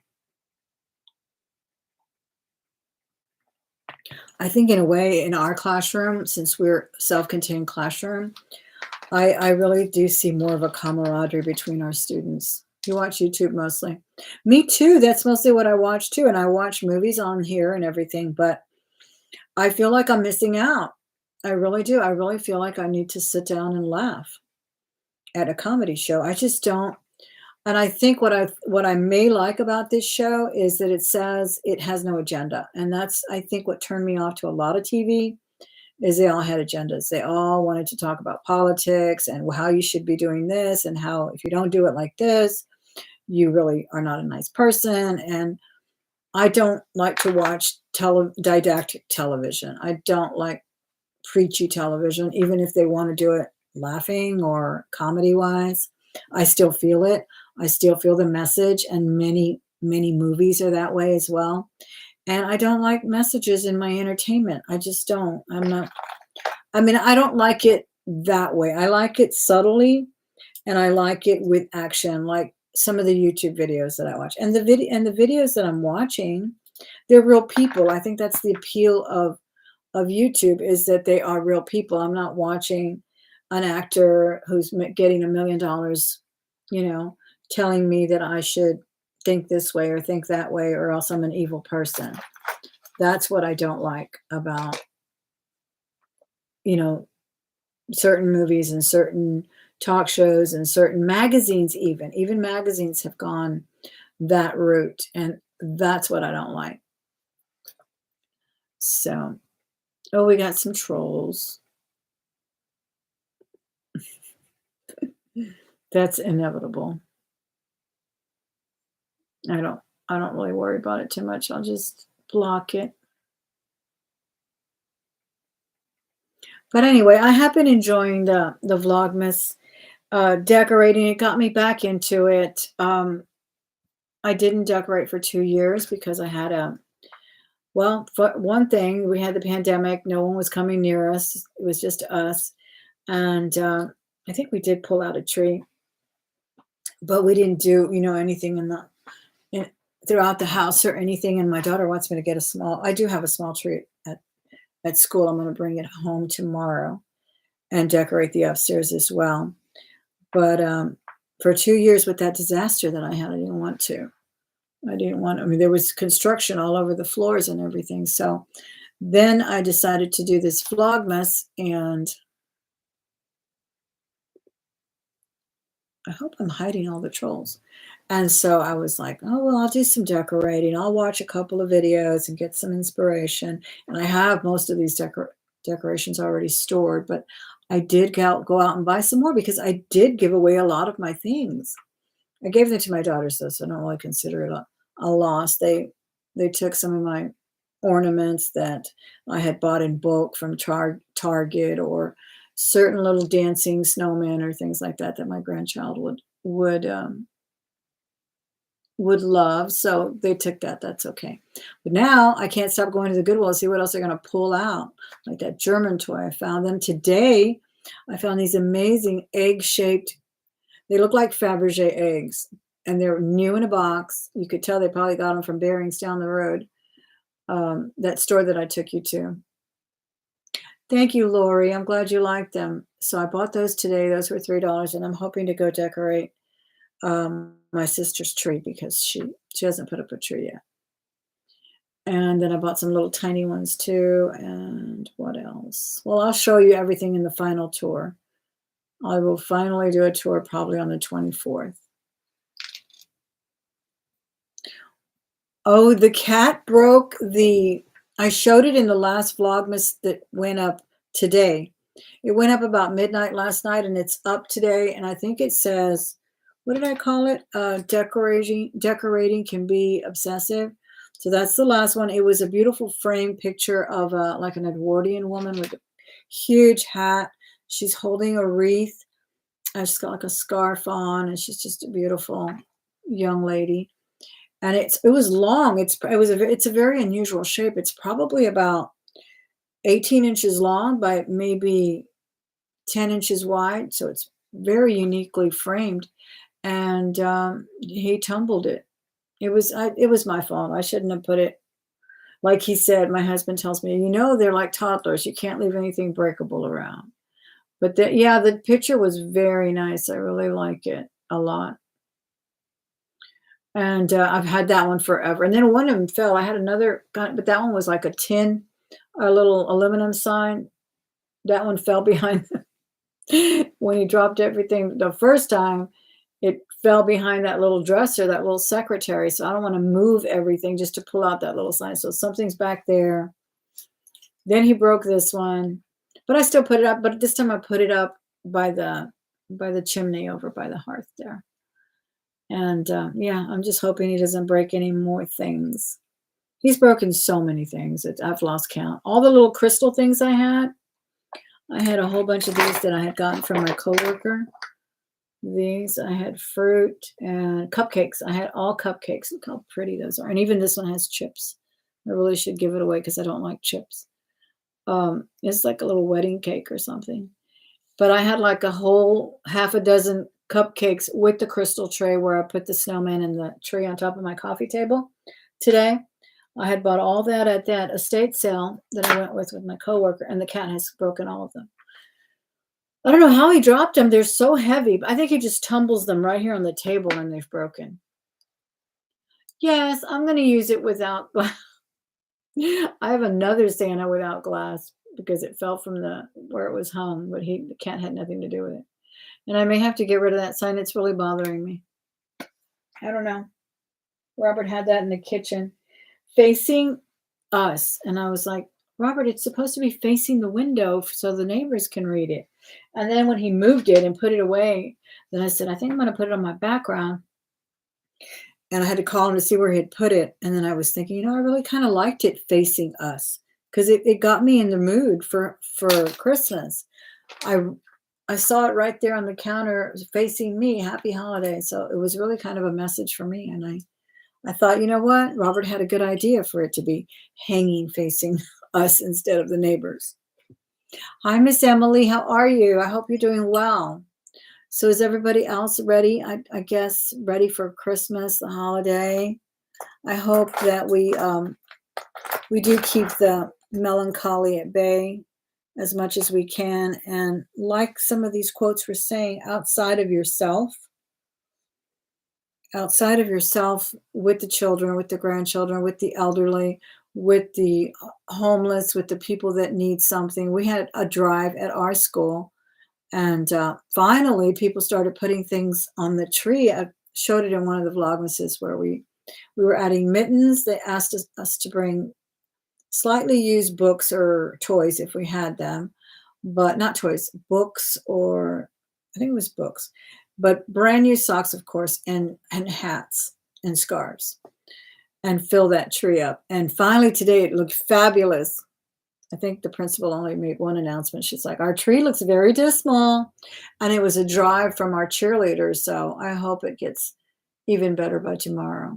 I think in a way, in our classroom, since we're self-contained classroom, I really do see more of a camaraderie between our students. You watch YouTube mostly. Me too. That's mostly what I watch too. And I watch movies on here and everything, but I feel like I'm missing out. I really do. I really feel like I need to sit down and laugh at a comedy show. I just don't. And I think what I may like about this show is that it says it has no agenda. And that's I think what turned me off to a lot of TV is they all had agendas. They all wanted to talk about politics and how you should be doing this and how if you don't do it like this, you really are not a nice person. And I don't like to watch didactic television. I don't like preachy television, even if they want to do it laughing or comedy wise. I still feel it. I still feel the message, and many, many movies are that way as well. And I don't like messages in my entertainment. I just don't. I mean, I don't like it that way. I like it subtly and I like it with action, like some of the YouTube videos that I watch. And the videos that I'm watching, they're real people. I think that's the appeal of YouTube is that they are real people. I'm not watching an actor who's getting $1 million, telling me that I should think this way or think that way, or else I'm an evil person. That's what I don't like about, you know, certain movies and certain talk shows and certain magazines even magazines have gone that route, and that's what I don't like. So, oh, we got some trolls. That's inevitable. I don't I don't really worry about it too much. I'll just block it. But anyway, I have been enjoying the Vlogmas decorating. It got me back into it. I didn't decorate for 2 years because I had a well, for one thing, we had the pandemic, no one was coming near us, it was just us, and, I think we did pull out a tree, but we didn't do, anything in throughout the house or anything, and my daughter wants me to get a small I do have a small tree at school, I'm gonna bring it home tomorrow and decorate the upstairs as well, but, for 2 years with that disaster that I had, I didn't want I mean, there was construction all over the floors and everything, so then I decided to do this Vlogmas, and I hope I'm hiding all the trolls. And so I was like, "Oh, well, I'll do some decorating. I'll watch a couple of videos and get some inspiration." And I have most of these decorations already stored, but I did go out and buy some more because I did give away a lot of my things. I gave them to my daughters though, so I don't really consider it a loss. They took some of my ornaments that I had bought in bulk from Target or certain little dancing snowmen or things like that that my grandchild would love. So they took that. That's okay. But now I can't stop going to the Goodwill to see what else they're going to pull out, like that German toy. I found them today. I found these amazing egg-shaped they look like Fabergé eggs, and they're new in a box. You could tell they probably got them from Barings down the road, that store that I took you to. Thank you, Lori. I'm glad you liked them. So I bought those today. Those were $3, and I'm hoping to go decorate my sister's tree because she hasn't put up a tree yet. And then I bought some little tiny ones too. And what else? Well, I'll show you everything in the final tour. I will finally do a tour probably on the 24th. Oh, the cat broke I showed it in the last Vlogmas that went up today. It went up about midnight last night and it's up today. And I think it says, what did I call it? Decorating can be obsessive. So that's the last one. It was a beautiful frame picture of like an Edwardian woman with a huge hat. She's holding a wreath. And she's got like a scarf on and she's just a beautiful young lady. And it was long. It's a very unusual shape. It's probably about 18 inches long by maybe 10 inches wide. So it's very uniquely framed. And he tumbled it. It was my fault. I shouldn't have put it. Like he said, my husband tells me, they're like toddlers. You can't leave anything breakable around. But the picture was very nice. I really like it a lot. And I've had that one forever. And then one of them fell. I had another, but that one was like a little aluminum sign. That one fell behind when he dropped everything the first time. It fell behind that little dresser, that little secretary. So I don't want to move everything just to pull out that little sign. So something's back there. Then he broke this one, but I still put it up. But this time I put it up by the chimney over by the hearth there. And I'm just hoping he doesn't break any more things. He's broken so many things. I've lost count. All the little crystal things I had a whole bunch of these that I had gotten from my coworker. These, I had fruit and cupcakes. I had all cupcakes. Look how pretty those are. And even this one has chips. I really should give it away because I don't like chips. It's like a little wedding cake or something. But I had like a whole half a dozen cupcakes with the crystal tray where I put the snowman and the tree on top of my coffee table today. I had bought all that at that estate sale that I went with my coworker, and the cat has broken all of them. I don't know how he dropped them. They're so heavy. But I think he just tumbles them right here on the table and they've broken. Yes, I'm going to use it without glass. I have another Santa without glass because it fell from where it was hung, but the cat had nothing to do with it. And I may have to get rid of that sign. It's really bothering me. I don't know. Robert had that in the kitchen facing us. And I was like, Robert, it's supposed to be facing the window so the neighbors can read it. And then when he moved it and put it away, then I said, I think I'm going to put it on my background. And I had to call him to see where he had put it. And then I was thinking, I really kind of liked it facing us because it got me in the mood for Christmas. I saw it right there on the counter facing me, happy holiday. So it was really kind of a message for me. And I thought, you know what? Robert had a good idea for it to be hanging facing us instead of the neighbors. Hi, Miss Emily. How are you? I hope you're doing well. So is everybody else ready? I guess ready for Christmas, the holiday. I hope that we do keep the melancholy at bay as much as we can. And like some of these quotes were saying, outside of yourself, with the children, with the grandchildren, with the elderly, with the homeless, with the people that need something. We had a drive at our school, and finally, people started putting things on the tree. I showed it in one of the Vlogmases where we were adding mittens. They asked us to bring slightly used books or toys if we had them, but not toys, books, or I think it was books, but brand new socks, of course, and hats and scarves, and fill that tree up. And finally today it looked fabulous. I think the principal only made one announcement. She's like, our tree looks very dismal. And it was a drive from our cheerleaders. So I hope it gets even better by tomorrow.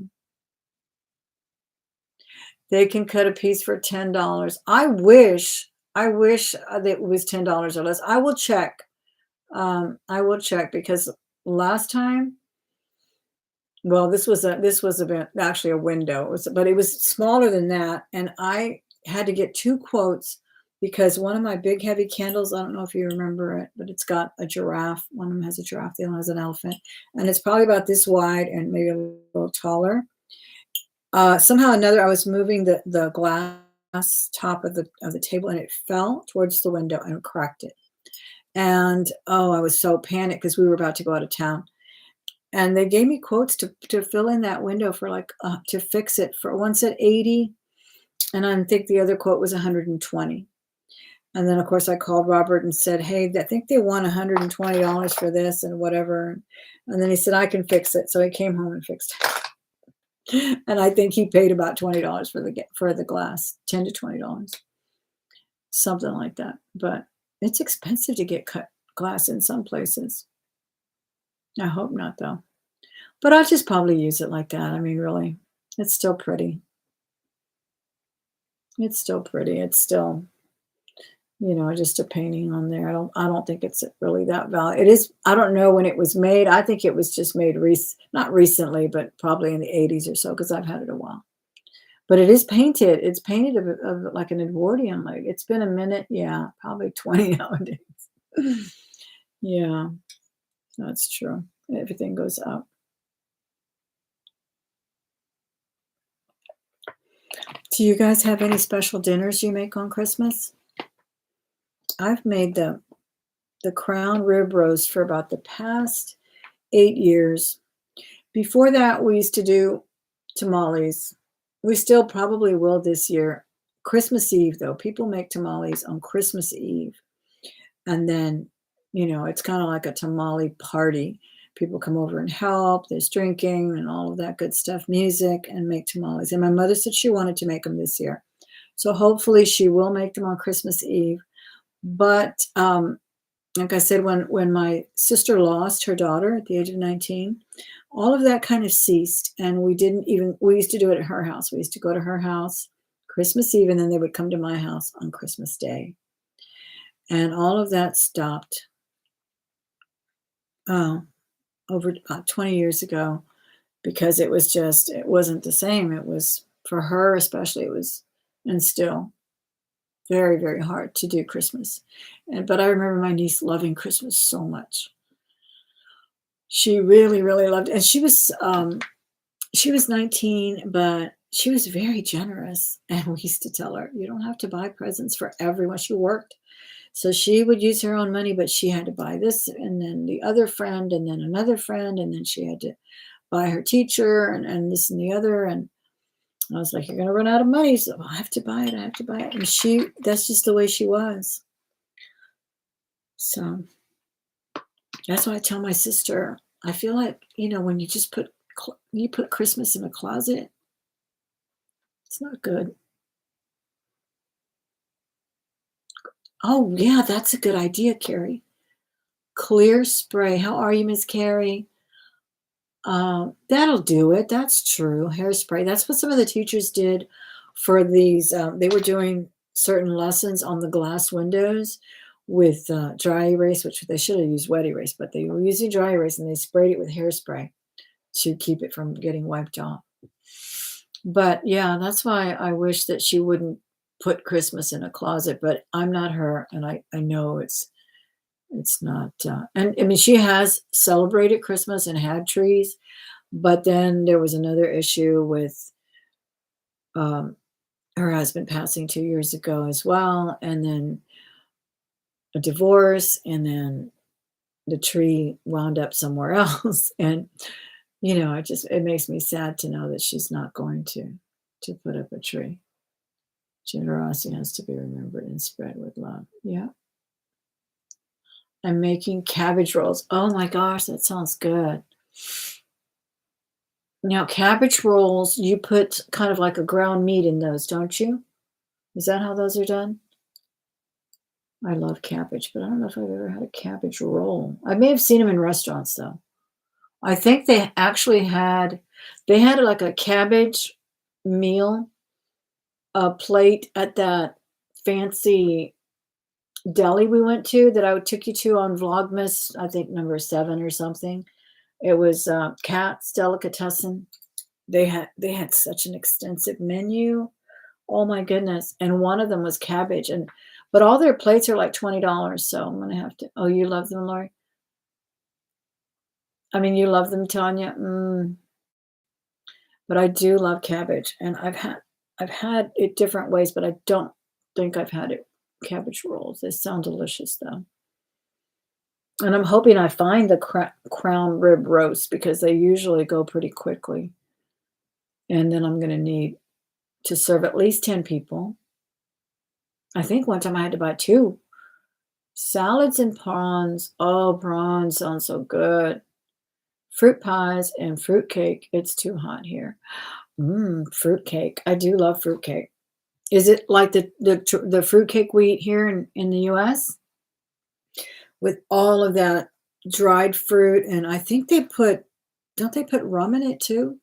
They can cut a piece for $10. I wish that it was $10 or less. I will check. I will check because last time, well, actually a window. But it was smaller than that, and I had to get two quotes because one of my big heavy candles, I don't know if you remember it, but it's got a giraffe. One of them has a giraffe, the other one has an elephant, and it's probably about this wide and maybe a little taller. Somehow or another, I was moving the glass top of the table, and it fell towards the window and cracked it. And oh, I was so panicked because we were about to go out of town. And they gave me quotes to fill in that window for like to fix it. For one said 80, and I think the other quote was 120. And then of course I called Robert and said, hey, I think they want $120 for this and whatever. And then he said, I can fix it. So he came home and fixed it. And I think he paid about $20 for the glass, $10 to $20, something like that. But it's expensive to get cut glass in some places. I hope not, though. But I'll just probably use it like that. I mean, really, it's still pretty. It's still pretty. It's still, just a painting on there. I don't think it's really that valuable. It is. I don't know when it was made. I think it was just made not recently, but probably in the 80s or so, because I've had it a while. But it is painted. It's painted of like an Edwardian. Like it's been a minute. Yeah, probably 20 nowadays. Yeah, that's true. Everything goes up. Do you guys have any special dinners you make on Christmas? I've made the crown rib roast for about the past 8 years. Before that, we used to do tamales. We still probably will this year. Christmas Eve, though, people make tamales on Christmas Eve. And then, it's kind of like a tamale party. People come over and help. There's drinking and all of that good stuff, music, and make tamales. And my mother said she wanted to make them this year. So hopefully she will make them on Christmas Eve. But like I said, when my sister lost her daughter at the age of 19, all of that kind of ceased. And we used to do it at her house. We used to go to her house Christmas Eve, and then they would come to my house on Christmas Day. And all of that stopped over 20 years ago because it wasn't the same. It was, for her especially, and still, very, very hard to do Christmas. But I remember my niece loving Christmas so much. She really, really loved it. And she was 19, but she was very generous. And we used to tell her, you don't have to buy presents for everyone. She worked. So she would use her own money, but she had to buy this and then the other friend and then another friend. And then she had to buy her teacher and this and the other. And I was like, you're going to run out of money. So I have to buy it. I have to buy it. And that's just the way she was. So that's why I tell my sister, I feel like, when you just put Christmas in a closet, it's not good. Oh, yeah, that's a good idea, Carrie. Clear spray. How are you, Miss Carrie? That'll do it. That's true. Hairspray. That's what some of the teachers did for these. They were doing certain lessons on the glass windows with dry erase, which they should have used wet erase, but they were using dry erase and they sprayed it with hairspray to keep it from getting wiped off. But yeah, that's why I wish that she wouldn't put Christmas in a closet. But I'm not her, and I know it's not. And I mean, she has celebrated Christmas and had trees, but then there was another issue with um, her husband passing 2 years ago as well, and then a divorce, and then the tree wound up somewhere else. And it makes me sad to know that she's not going to put up a tree. Generosity has to be remembered and spread with love. Yeah. I'm making cabbage rolls. Oh my gosh, that sounds good. Now, cabbage rolls, you put kind of like a ground meat in those, don't you? Is that how those are done? I love cabbage, but I don't know if I've ever had a cabbage roll. I may have seen them in restaurants though. I think they had like a cabbage meal, a plate at that fancy deli we went to that I took you to on Vlogmas, I think number 7 or something. It was Cat's Delicatessen. They had such an extensive menu. Oh my goodness. And one of them was cabbage. But all their plates are like $20. So I'm gonna have to. Oh, you love them, Lori? I mean, you love them, Tanya. But I do love cabbage, and I've had it different ways, but I don't think I've had it cabbage rolls. They sound delicious though. And I'm hoping I find the crown rib roast because they usually go pretty quickly. And then I'm going to need to serve at least 10 people. I think one time I had to buy 2 salads and prawns. Oh, prawns sound so good. Fruit pies and fruit cake. It's too hot here. Fruit cake. I do love fruit cake. Is it like the fruit cake we eat here in the US? With all of that dried fruit, and I think don't they put rum in it too?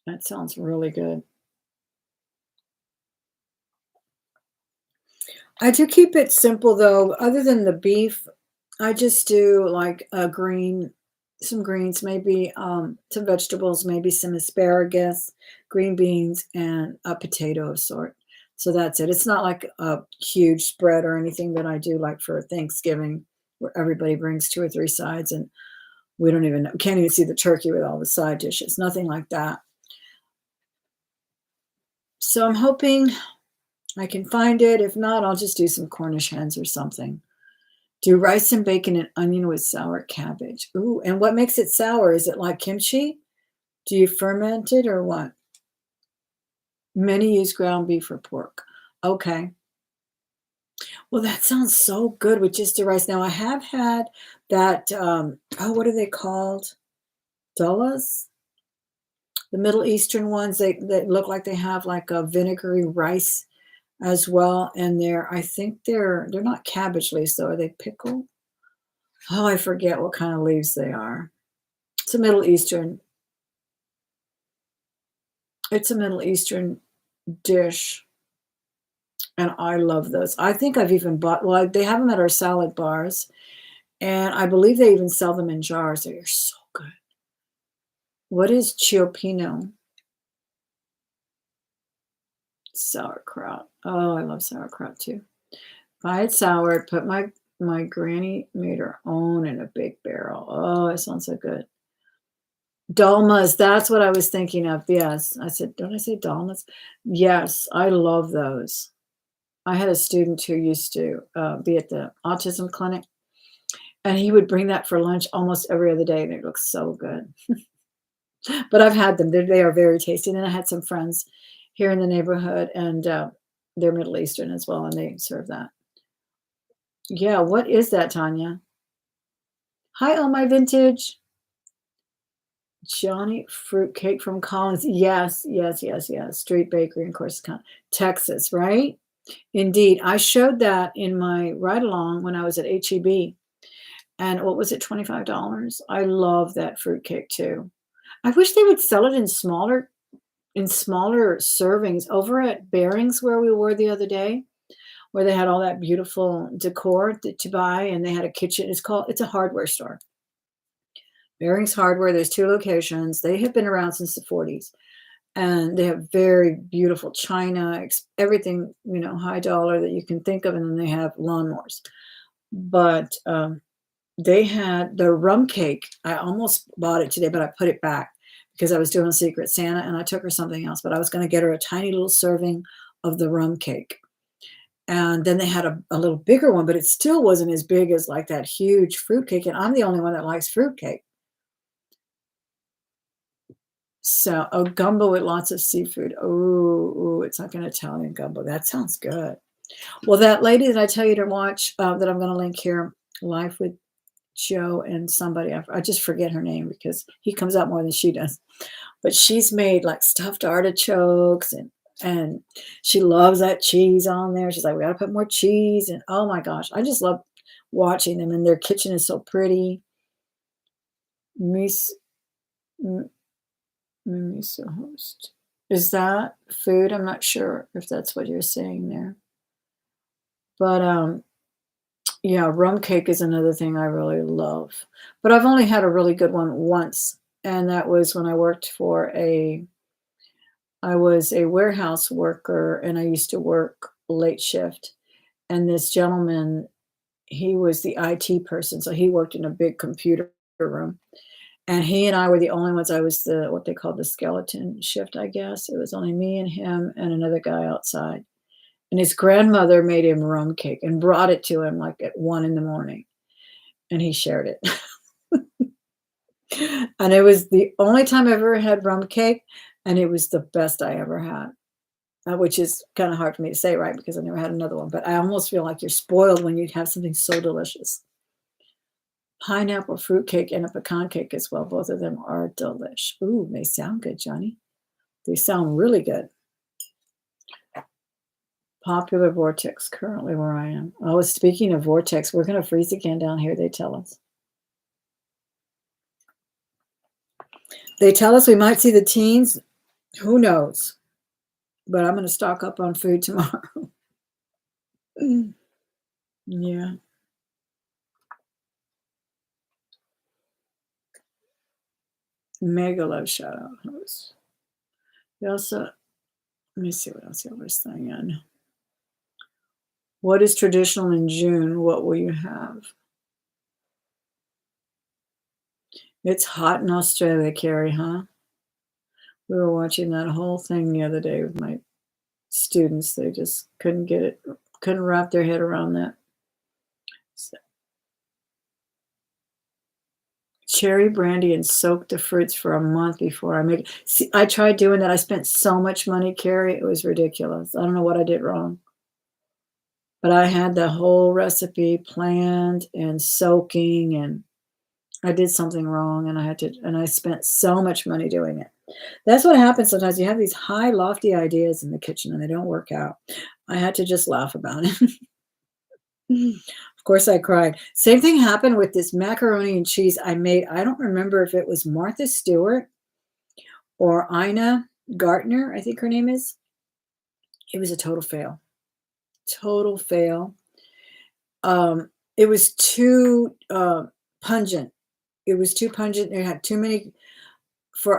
That sounds really good. I do keep it simple though. Other than the beef, I just do like some greens, maybe some vegetables, maybe some asparagus, green beans, and a potato of sort. So that's it. It's not like a huge spread or anything that I do like for Thanksgiving, where everybody brings 2 or 3 sides, and we can't even see the turkey with all the side dishes. Nothing like that. So I'm hoping I can find it. If not, I'll just do some Cornish hens or something. Do rice and bacon and onion with sour cabbage. Ooh, and what makes it sour? Is it like kimchi? Do you ferment it or what? Many use ground beef or pork. Okay. Well, that sounds so good with just the rice. Now, I have had that, what are they called? Dullas? The Middle Eastern ones, they look like they have like a vinegary rice as well. And I think they're not cabbage leaves though. Are they pickled? Oh, I forget what kind of leaves they are. It's a Middle Eastern. It's a Middle Eastern dish, and I love those. I think I've even they have them at our salad bars, and I believe they even sell them in jars. They're so good. What is cioppino? Sauerkraut. Oh, I love sauerkraut too. Buy it sour. Put my granny made her own in a big barrel. Oh, it sounds so good. Dolmas, that's what I was thinking of. Yes. I said, don't I say dolmas? Yes, I love those. I had a student who used to be at the autism clinic, and he would bring that for lunch almost every other day, and it looks so good. But I've had them. They are very tasty. And then I had some friends here in the neighborhood, and they're Middle Eastern as well, and they serve that. Yeah, what is that, Tanya? Hi, all my vintage. Johnny Fruitcake from Collins. Yes, yes, yes, yes. Street Bakery in Corsicana, Texas, right? Indeed. I showed that in my ride along when I was at HEB. And what was it, $25? I love that fruitcake too. I wish they would sell it in smaller servings over at Barings where we were the other day, where they had all that beautiful decor to buy, and they had a kitchen. It's a hardware store. Barings Hardware. There's 2 locations. They have been around since the 40s, and they have very beautiful china, everything, high dollar that you can think of, and then they have lawnmowers. But they had the rum cake. I almost bought it today, but I put it back because I was doing Secret Santa and I took her something else, but I was going to get her a tiny little serving of the rum cake. And then they had a little bigger one, but it still wasn't as big as like that huge fruitcake. And I'm the only one that likes fruitcake. So, gumbo with lots of seafood. Oh, it's like an Italian gumbo. That sounds good. Well, that lady that I tell you to watch, that I'm going to link here, Life with Joe and somebody, I just forget her name because he comes out more than she does. But she's made like stuffed artichokes, and she loves that cheese on there. She's like, we got to put more cheese. And oh my gosh, I just love watching them. And their kitchen is so pretty. Miss host. Is that food? I'm not sure if that's what you're saying there. But yeah, rum cake is another thing I really love. But I've only had a really good one once, and that was when I was a warehouse worker, and I used to work late shift. And this gentleman, he was the IT person, so he worked in a big computer room. And he and I were the only ones. I was what they called the skeleton shift, I guess. It was only me and him and another guy outside. And his grandmother made him rum cake and brought it to him like at 1 a.m. And he shared it. And it was the only time I ever had rum cake, and it was the best I ever had. Which is kind of hard for me to say, right? Because I never had another one. But I almost feel like you're spoiled when you have something so delicious. Pineapple fruitcake and a pecan cake as well. Both of them are delish. Ooh, they sound good, Johnny. They sound really good. Popular vortex currently where I am. Oh, speaking of vortex, we're going to freeze again down here, they tell us. They tell us we might see the teens. Who knows? But I'm going to stock up on food tomorrow. Yeah. Mega love shout out host. They also, let me see what else y'all were saying. What is traditional in June? What will you have? It's hot in Australia, Carrie, huh? We were watching that whole thing the other day with my students. They just couldn't wrap their head around that. So, cherry brandy and soak the fruits for a month before I make it. See, I tried doing that. I spent so much money, Carrie. It was ridiculous. I don't know what I did wrong. But I had the whole recipe planned and soaking, and I did something wrong, and I spent so much money doing it. That's what happens sometimes. You have these high, lofty ideas in the kitchen, and they don't work out. I had to just laugh about it. Of course, I cried. Same thing happened with this macaroni and cheese I made. I don't remember if it was Martha Stewart or Ina Gartner, I think her name is. It was a total fail. Total fail. It was too pungent. It was too pungent. It had too many.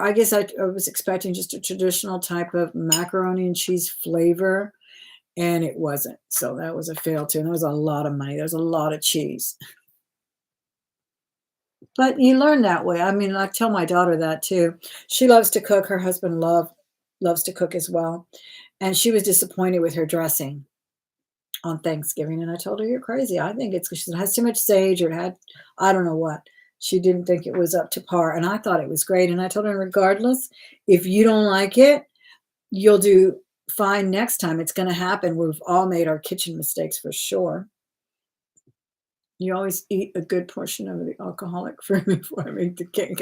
I guess I was expecting just a traditional type of macaroni and cheese flavor, and it wasn't. So that was a fail too. And there was a lot of money. There was a lot of cheese. But you learn that way. I mean, I tell my daughter that too. She loves to cook. Her husband loves to cook as well. And she was disappointed with her dressing on Thanksgiving. And I told her, you're crazy. I think it's because it has too much sage, or it had, I don't know what. She didn't think it was up to par. And I thought it was great. And I told her, regardless, if you don't like it, you'll do fine next time. It's going to happen. We've all made our kitchen mistakes for sure. You always eat a good portion of the alcoholic fruit before I make the cake.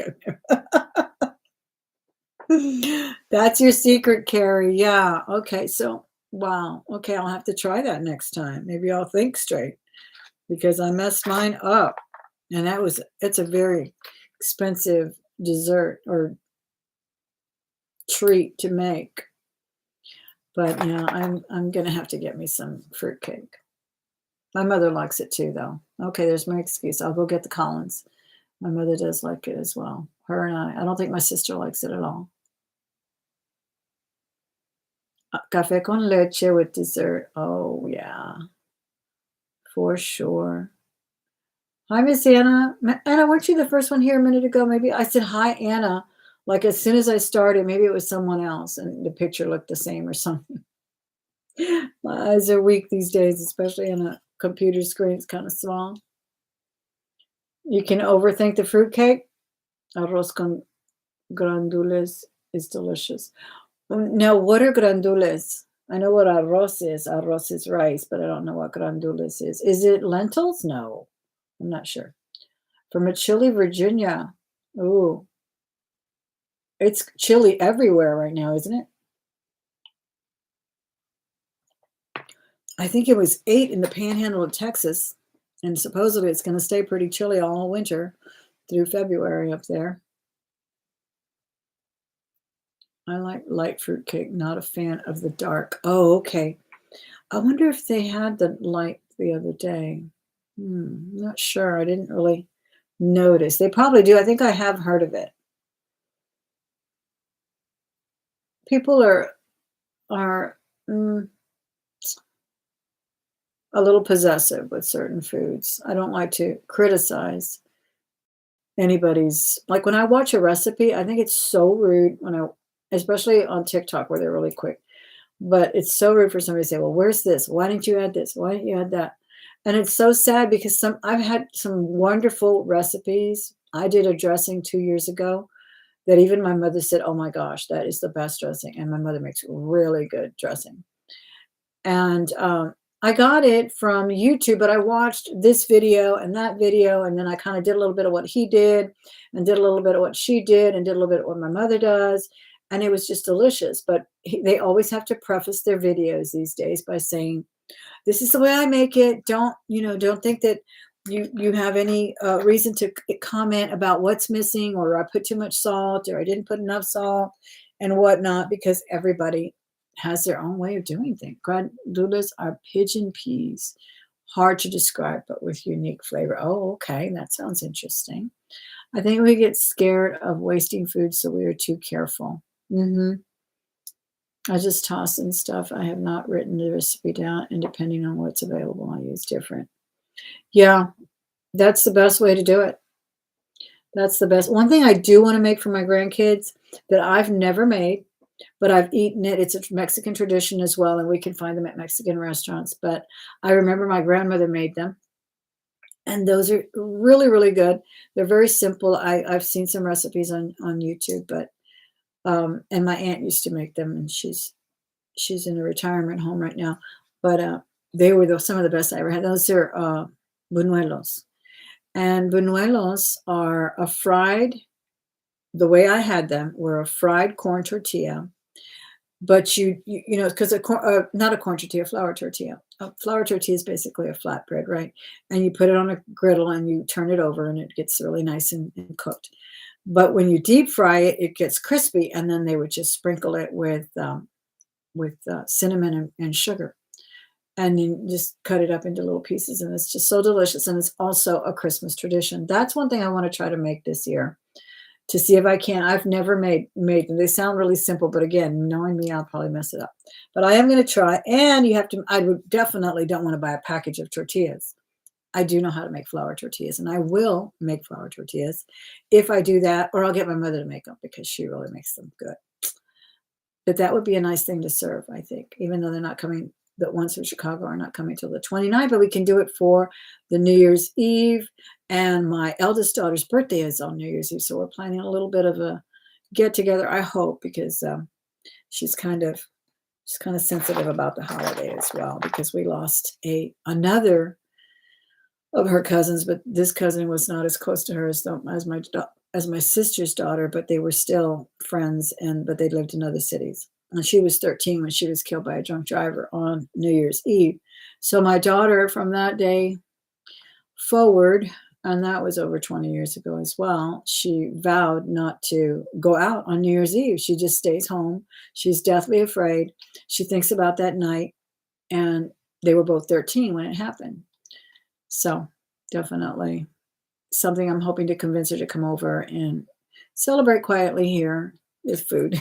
That's your secret, Carrie. Yeah. Okay. So, wow. Okay. I'll have to try that next time. Maybe I'll think straight because I messed mine up. And it's a very expensive dessert or treat to make. But yeah, I'm gonna have to get me some fruitcake. My mother likes it too, though. Okay, there's my excuse. I'll go get the Collins. My mother does like it as well. Her and I. I don't think my sister likes it at all. Café con leche with dessert. Oh yeah, for sure. Hi, Miss Anna. Anna, weren't you the first one here a minute ago? Maybe I said hi, Anna. Like as soon as I started, maybe it was someone else, and the picture looked the same or something. My eyes are weak these days, especially on a computer screen. It's kind of small. You can overthink the fruitcake. Arroz con grandules is delicious. Now, what are grandules? I know what arroz is. Arroz is rice, but I don't know what grandules is. Is it lentils? No, I'm not sure. From a chilly Virginia. Ooh, it's chilly everywhere right now, isn't it? I think it was 8 in the panhandle of Texas, and supposedly it's going to stay pretty chilly all winter through February up there. I like light fruit cake, not a fan of the dark. Oh, okay. I wonder if they had the light the other day. Not sure. I didn't really notice. They probably do. I think I have heard of it. People are a little possessive with certain foods. I don't like to criticize anybody's. Like when I watch a recipe, I think it's so rude especially on TikTok where they're really quick. But it's so rude for somebody to say, "Well, where's this? Why didn't you add this? Why didn't you add that?" And it's so sad because I've had some wonderful recipes. I did a dressing 2 years ago that even my mother said, "Oh my gosh, that is the best dressing." And my mother makes really good dressing. And I got it from YouTube, but I watched this video and that video, and then I kind of did a little bit of what he did, and did a little bit of what she did, and did a little bit of what my mother does, and it was just delicious. But they always have to preface their videos these days by saying, "This is the way I make it. Don't think that you have any reason to comment about what's missing, or I put too much salt, or I didn't put enough salt, and whatnot," because everybody has their own way of doing things. Grandules are pigeon peas, hard to describe, but with unique flavor. Oh, okay, that sounds interesting. I think we get scared of wasting food, so we are too careful. I just toss in stuff. I have not written the recipe down, and depending on what's available, I use different. Yeah, that's the best way to do it. That's the best. One thing I do want to make for my grandkids that I've never made, but I've eaten it. It's a Mexican tradition as well, and we can find them at Mexican restaurants. But I remember my grandmother made them, and those are really, really good. They're very simple. I've seen some recipes on YouTube, but and my aunt used to make them, and she's in a retirement home right now. But they were some of the best I ever had. Those are buñuelos, and buñuelos are the way I had them were a fried corn tortilla, but because not a corn tortilla, flour tortilla. A flour tortilla is basically a flatbread, right? And you put it on a griddle and you turn it over, and it gets really nice and cooked. But when you deep fry it, it gets crispy, and then they would just sprinkle it with cinnamon and sugar, and you just cut it up into little pieces, and it's just so delicious. And it's also a Christmas tradition. That's one thing I want to try to make this year to see if I can. I've never made them. They sound really simple, but again, knowing me, I'll probably mess it up. But I am going to try. And I would definitely don't want to buy a package of tortillas. I do know how to make flour tortillas, and I will make flour tortillas if I do that, or I'll get my mother to make them because she really makes them good. But that would be a nice thing to serve, I think, even though they're not coming. The ones from Chicago are not coming till the 29th, but we can do it for the New Year's Eve. And my eldest daughter's birthday is on New Year's Eve, so we're planning a little bit of a get together, I hope, because she's kind of sensitive about the holiday as well, because we lost another of her cousins, but this cousin was not as close to her as my sister's daughter, but they were still friends, but they lived in other cities. And she was 13 when she was killed by a drunk driver on New Year's Eve. So my daughter, from that day forward, and that was over 20 years ago as well. She vowed not to go out on New Year's Eve. She just stays home. She's deathly afraid. She thinks about that night, and they were both 13 when it happened. So definitely something I'm hoping to convince her to come over and celebrate quietly here with food.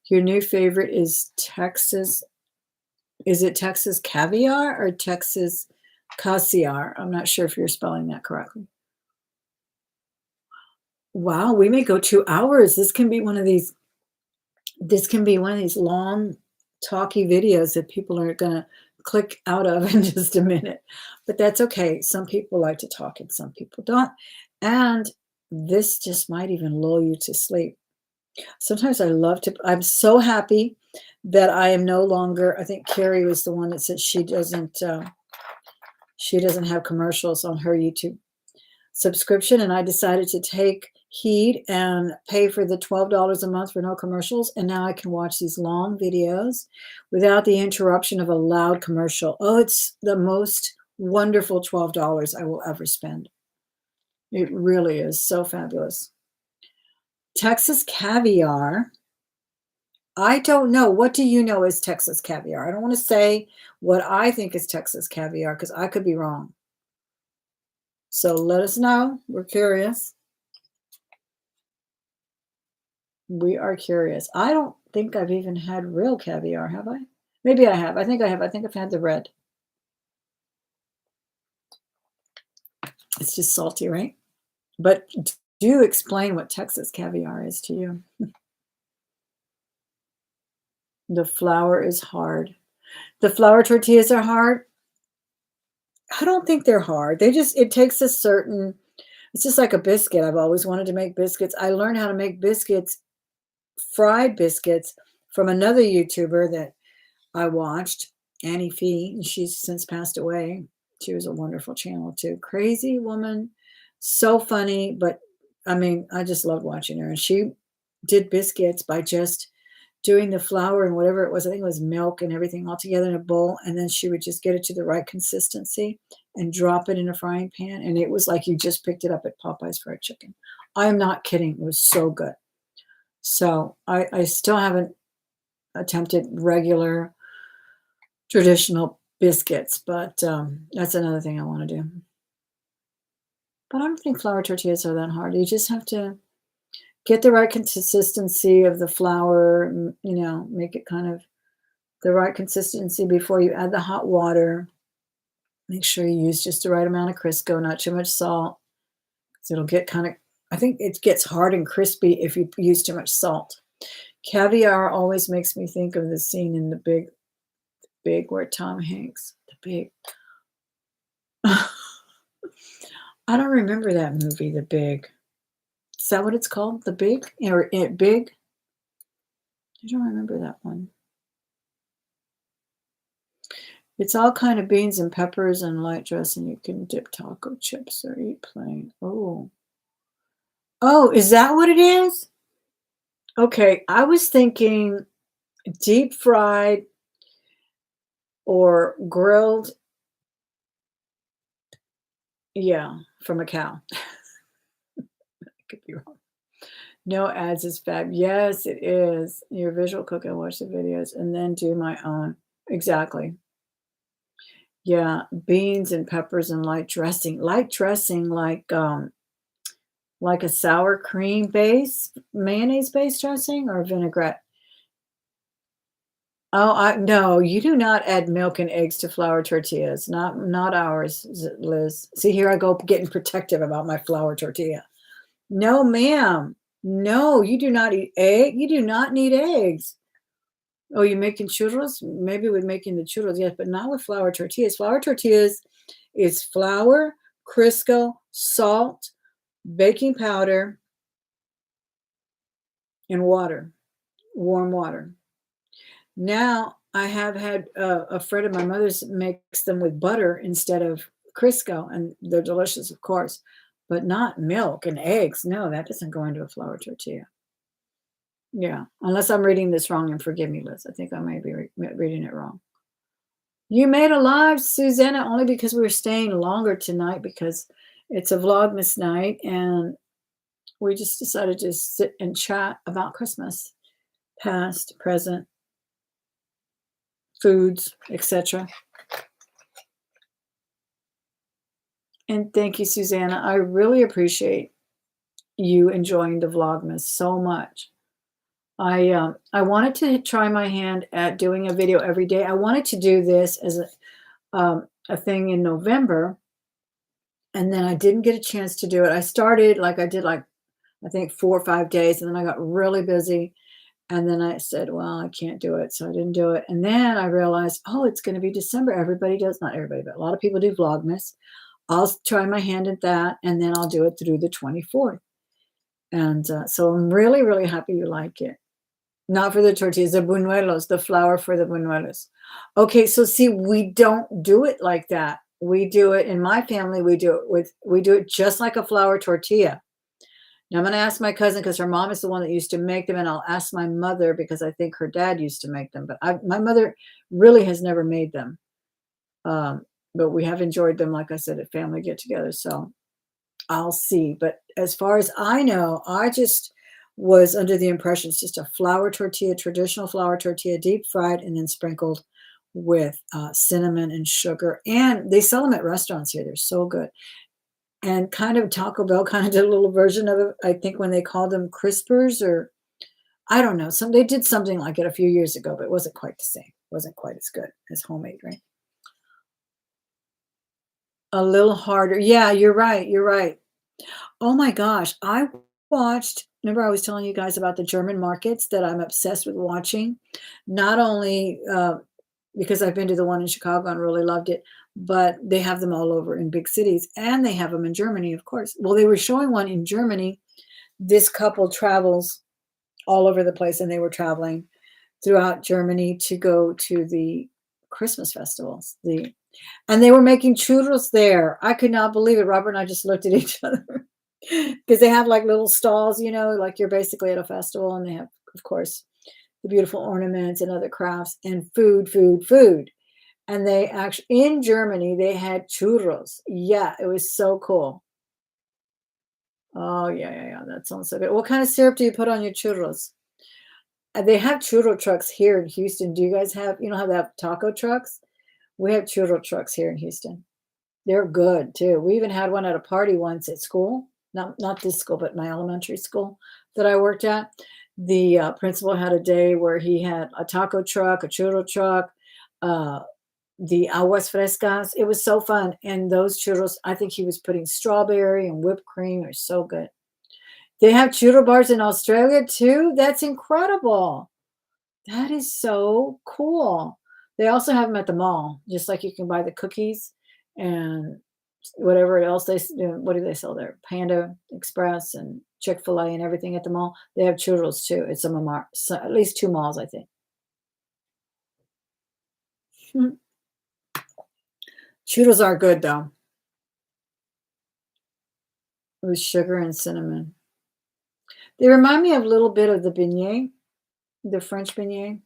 Your new favorite is Texas. Is it Texas caviar or Texas caviar? I'm not sure if you're spelling that correctly. Wow, we may go 2 hours. This can be one of these long talky videos that people are gonna click out of in just a minute. But that's okay. Some people like to talk and some people don't. And this just might even lull you to sleep. Sometimes I'm so happy that I am no longer, I think Carrie was the one that said she doesn't have commercials on her YouTube subscription, and I decided to take heed and pay for the $12 a month for no commercials, and now I can watch these long videos without the interruption of a loud commercial. Oh, it's the most wonderful $12 I will ever spend. It really is so fabulous. Texas caviar. I don't know. What do you know is Texas caviar? I don't want to say what I think is Texas caviar because I could be wrong. So let us know. We're curious. We are curious. I don't think I've even had real caviar, have I? Maybe I have. I think I have. I think I've had the red. It's just salty, right? But do explain what Texas caviar is to you. The flour is hard. The flour tortillas are hard. I don't think they're hard. It takes a certain, it's just like a biscuit. I've always wanted to make biscuits. I learned how to make biscuits, fried biscuits, from another YouTuber that I watched, Annie Fee. She's since passed away. She was a wonderful channel too. Crazy woman, so funny, but I mean, I just loved watching her. And she did biscuits by just doing the flour and whatever it was. I think it was milk and everything all together in a bowl. And then she would just get it to the right consistency and drop it in a frying pan. And it was like you just picked it up at Popeye's Fried Chicken. I am not kidding. It was so good. So I still haven't attempted regular traditional biscuits, but that's another thing I want to do. But I don't think flour tortillas are that hard. You just have to get the right consistency of the flour, make it kind of the right consistency before you add the hot water. Make sure you use just the right amount of Crisco, not too much salt, because it'll get I think it gets hard and crispy if you use too much salt. Caviar always makes me think of the scene in The Big where Tom Hanks, The Big. I don't remember that movie, The Big. Is that what it's called? The Big? Or It Big? I don't remember that one. It's all kind of beans and peppers and light dressing. You can dip taco chips or eat plain. Oh. Oh, is that what it is? Okay, I was thinking deep fried or grilled. Yeah, from a cow. Could be wrong. No ads is fab. Yes, it is. Your visual cook and watch the videos and then do my own. Exactly. Yeah, beans and peppers and light dressing. Light dressing like a sour cream base, mayonnaise based dressing or vinaigrette. Oh, no, you do not add milk and eggs to flour tortillas. Not ours, Liz. See, here I go getting protective about my flour tortilla. No, ma'am. No, you do not eat egg. You do not need eggs. Oh, you're making churros? Maybe with making the churros, yes, but not with flour tortillas. Flour tortillas is flour, Crisco, salt, baking powder, and water, warm water. Now I have had a friend of my mother's makes them with butter instead of Crisco, and they're delicious, of course, but not milk and eggs. No, that doesn't go into a flour tortilla. Yeah, unless I'm reading this wrong, and forgive me, Liz. I think I may be reading it wrong. You made a live, Susanna, only because we were staying longer tonight because It's a Vlogmas night, and we just decided to sit and chat about Christmas, past, present, foods, etc. And thank you, Susanna. I really appreciate you enjoying the Vlogmas so much. I wanted to try my hand at doing a video every day. I wanted to do this as a thing in November, and then I didn't get a chance to do it. I started like I did like I think 4 or 5 days, and then I got really busy, and then I said, "Well, I can't do it," so I didn't do it. And then I realized, oh, it's going to be December. Everybody does, not everybody, but a lot of people do Vlogmas. I'll try my hand at that, and then I'll do it through the 24th. And so I'm really, really happy you like it. Not for the tortillas, the buñuelos, the flour for the buñuelos. Okay, so see, we don't do it like that. We do it in my family. We do it just like a flour tortilla. Now I'm going to ask my cousin because her mom is the one that used to make them, and I'll ask my mother because I think her dad used to make them. But my mother really has never made them. But we have enjoyed them, like I said, at family get-togethers. So I'll see. But as far as I know, I just was under the impression it's just a flour tortilla, traditional flour tortilla, deep fried and then sprinkled with cinnamon and sugar. And they sell them at restaurants here. They're so good. And kind of Taco Bell kind of did a little version of it, I think, when they called them crispers, or I don't know. They did something like it a few years ago, but it wasn't quite the same. It wasn't quite as good as homemade, right? A little harder. Yeah, you're right. You're right. Oh my gosh, I watched, remember I was telling you guys about the German markets that I'm obsessed with watching? Not only, because I've been to the one in Chicago and really loved it, but they have them all over in big cities, and they have them in Germany, of course. Well, they were showing one in Germany. This couple travels all over the place, and they were traveling throughout Germany to go to the Christmas festivals, and they were making churros there. I could not believe it. Robert and I just looked at each other. Because they have like little stalls, like you're basically at a festival, and they have, of course, the beautiful ornaments and other crafts and food, food, food. And they actually, in Germany, they had churros. Yeah, it was so cool. Oh, yeah, yeah, yeah. That sounds so good. What kind of syrup do you put on your churros? They have churro trucks here in Houston. Do you guys have, how they have taco trucks? We have churro trucks here in Houston. They're good too. We even had one at a party once at school. Not this school, but my elementary school that I worked at. The principal had a day where he had a taco truck, a churro truck, uh, the aguas frescas. It was so fun. And those churros, I think he was putting strawberry and whipped cream. Are so good. They have churro bars in Australia too. That's incredible. That is so cool. They also have them at the mall, just like you can buy the cookies and whatever else what do they sell there? Panda Express and Chick-fil-A and everything at the mall. They have churros too at some of our, at least 2 malls, I think. Hmm. Churros are good though, with sugar and cinnamon. They remind me of a little bit of the beignet, the French beignet,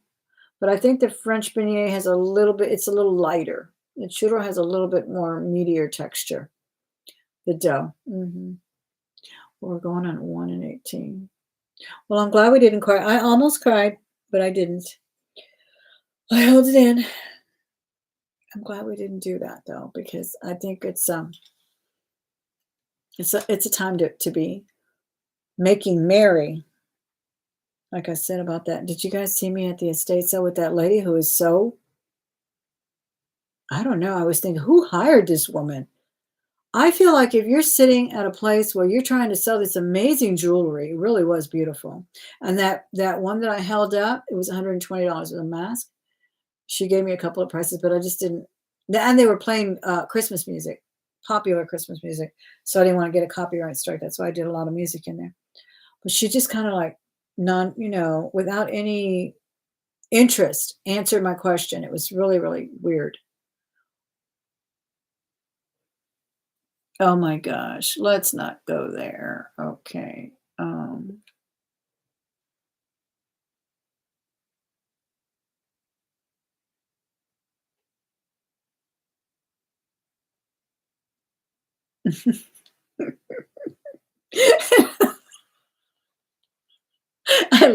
but I think the French beignet has it's a little lighter. The churro has a little bit more meatier texture. The dough. We're going on 1 and 18. Well, I'm glad we didn't cry. I almost cried, but I didn't. I held it in. I'm glad we didn't do that though, because I think it's a time to be making merry. Like I said about that. Did you guys see me at the estate sale with that lady who is so, I don't know. I was thinking, who hired this woman? I feel like if you're sitting at a place where you're trying to sell this amazing jewelry, it really was beautiful. And that one that I held up, it was $120 with a mask. She gave me a couple of prices, but I just didn't. And they were playing Christmas music, popular Christmas music. So I didn't want to get a copyright strike. That's why I did a lot of music in there. But she just kind of like without any interest, answered my question. It was really, really weird. Oh my gosh, let's not go there. Okay.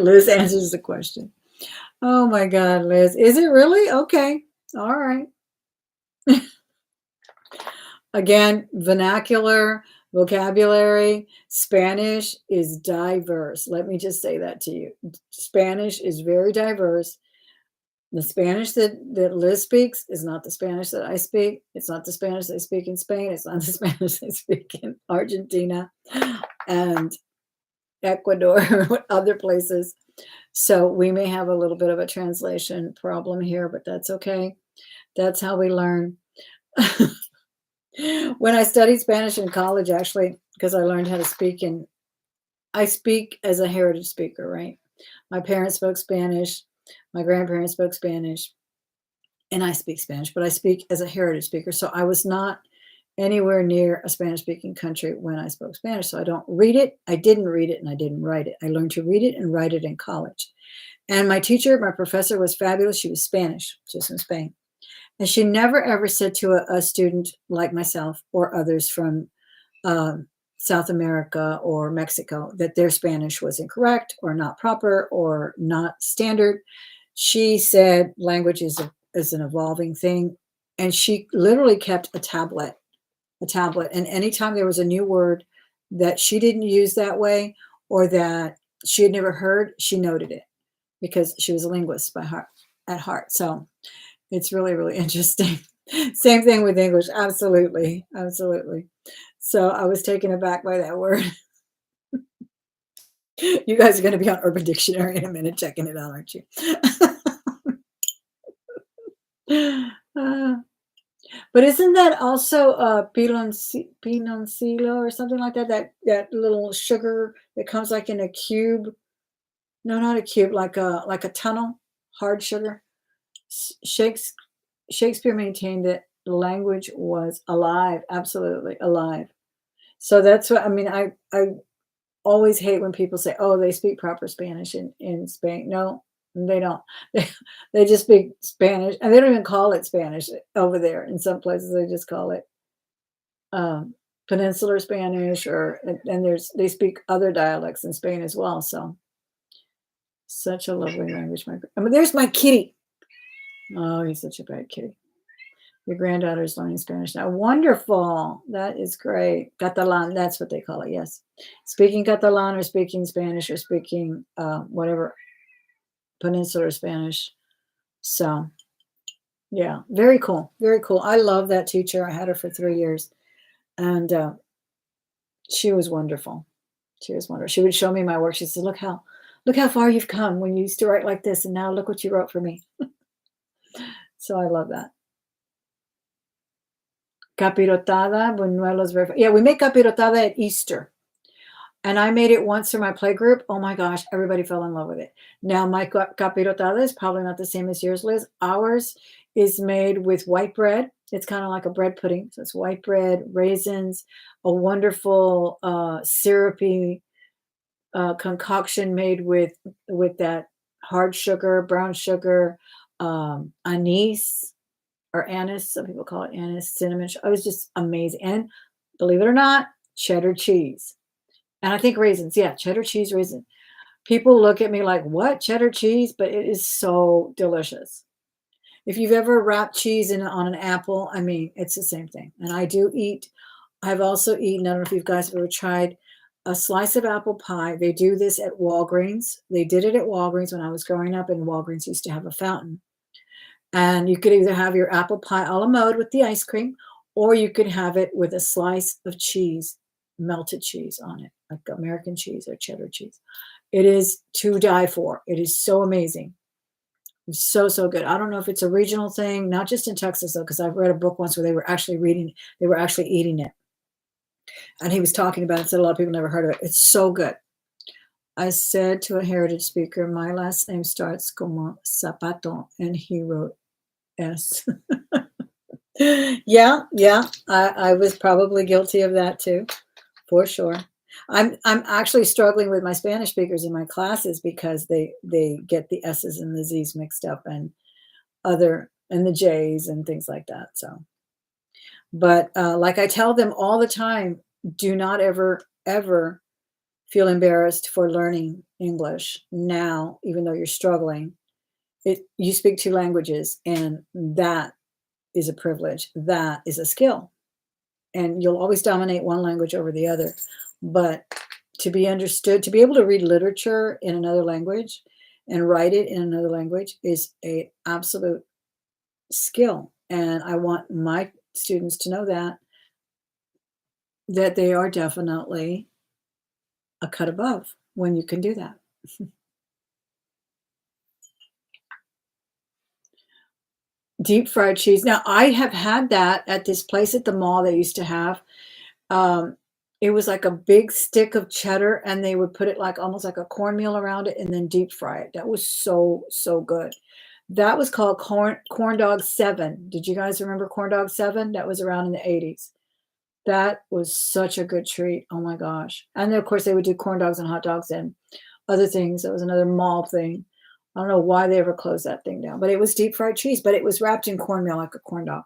Liz answers the question. Oh my God, Liz. Is it really? Okay. All right. Again, vernacular, vocabulary, Spanish is diverse. Let me just say that to you. Spanish is very diverse. The Spanish that Liz speaks is not the Spanish that I speak. It's not the Spanish they speak in Spain. It's not the Spanish they speak in Argentina and Ecuador or other places. So we may have a little bit of a translation problem here, but that's okay. That's how we learn. When I studied Spanish in college, actually, because I learned how to speak I speak as a heritage speaker, right? My parents spoke Spanish, my grandparents spoke Spanish, and I speak Spanish, but I speak as a heritage speaker. So I was not anywhere near a Spanish speaking country when I spoke Spanish. So I don't read it. I didn't read it and I didn't write it. I learned to read it and write it in college. And my teacher, my professor was fabulous. She was Spanish. She was from Spain. And she never ever said to a student like myself or others from South America or Mexico that their Spanish was incorrect or not proper or not standard. She said language is an evolving thing. And she literally kept a tablet. And anytime there was a new word that she didn't use that way or that she had never heard, she noted it because she was a linguist at heart. So it's really, really interesting. Same thing with English. Absolutely. Absolutely. So I was taken aback by that word. You guys are going to be on Urban Dictionary in a minute checking it out, aren't you? Uh, but isn't that also pinoncillo or something like that? That little sugar that comes like in a cube? No, not a cube, like a tunnel, hard sugar. Shakespeare maintained that language was alive, absolutely alive. So that's what I mean. I always hate when people say, "Oh, they speak proper Spanish in Spain." No, they don't. They just speak Spanish, and they don't even call it Spanish over there. In some places, they just call it Peninsular Spanish, and they speak other dialects in Spain as well. So such a lovely language. I mean, there's my kitty. Oh, he's such a bad kitty. Your granddaughter is learning Spanish now. Wonderful. That is great. Catalan, that's what they call it. Yes. Speaking Catalan or speaking Spanish or speaking whatever, Peninsular Spanish. So, yeah, very cool. Very cool. I love that teacher. I had her for 3 years. And she was wonderful. She was wonderful. She would show me my work. She said, look how far you've come when you used to write like this. And now look what you wrote for me. So I love that. Capirotada, buñuelos. Yeah, we make capirotada at Easter. And I made it once for my play group. Oh my gosh, everybody fell in love with it. Now, my capirotada is probably not the same as yours, Liz. Ours is made with white bread. It's kind of like a bread pudding. So it's white bread, raisins, a wonderful syrupy concoction made with that hard sugar, brown sugar, anise or anise. Some people call it anise, cinnamon. It was just amazing. And believe it or not, cheddar cheese. And I think raisins. Yeah, cheddar cheese, raisin. People look at me like, what? Cheddar cheese? But it is so delicious. If you've ever wrapped cheese on an apple, I mean, it's the same thing. And I've also eaten, I don't know if you guys have ever tried a slice of apple pie. They do this at Walgreens. They did it at Walgreens when I was growing up, and Walgreens used to have a fountain. And you could either have your apple pie a la mode with the ice cream, or you could have it with a slice of cheese, melted cheese on it, like American cheese or cheddar cheese. It is to die for. It is so amazing. It's so, so good. I don't know if it's a regional thing, not just in Texas, though, because I've read a book once where they were actually eating it. And he was talking about it, said a lot of people never heard of it. It's so good. I said to a heritage speaker, my last name starts como zapato, and he wrote S. Yeah. I was probably guilty of that too, for sure. I'm actually struggling with my Spanish speakers in my classes because they get the S's and the Z's mixed up and the J's and things like that. So, but like I tell them all the time, do not ever feel embarrassed for learning English now, even though you're struggling. You speak 2 languages, and that is a privilege. That is a skill. And you'll always dominate one language over the other. But to be understood, to be able to read literature in another language and write it in another language is a absolute skill. And I want my students to know that they are definitely a cut above when you can do that. Deep fried cheese. Now, I have had that at this place at the mall they used to have. Um, it was like a big stick of cheddar, and they would put it like almost like a cornmeal around it and then deep fry it. That was so, so good. That was called corn dog 7. Did you guys remember corn dog 7? That was around in the 80s. That was such a good treat. Oh my gosh. And then, of course, they would do corn dogs and hot dogs and other things. That was another mall thing. I don't know why they ever closed that thing down, but it was deep fried cheese, but it was wrapped in cornmeal like a corn dog.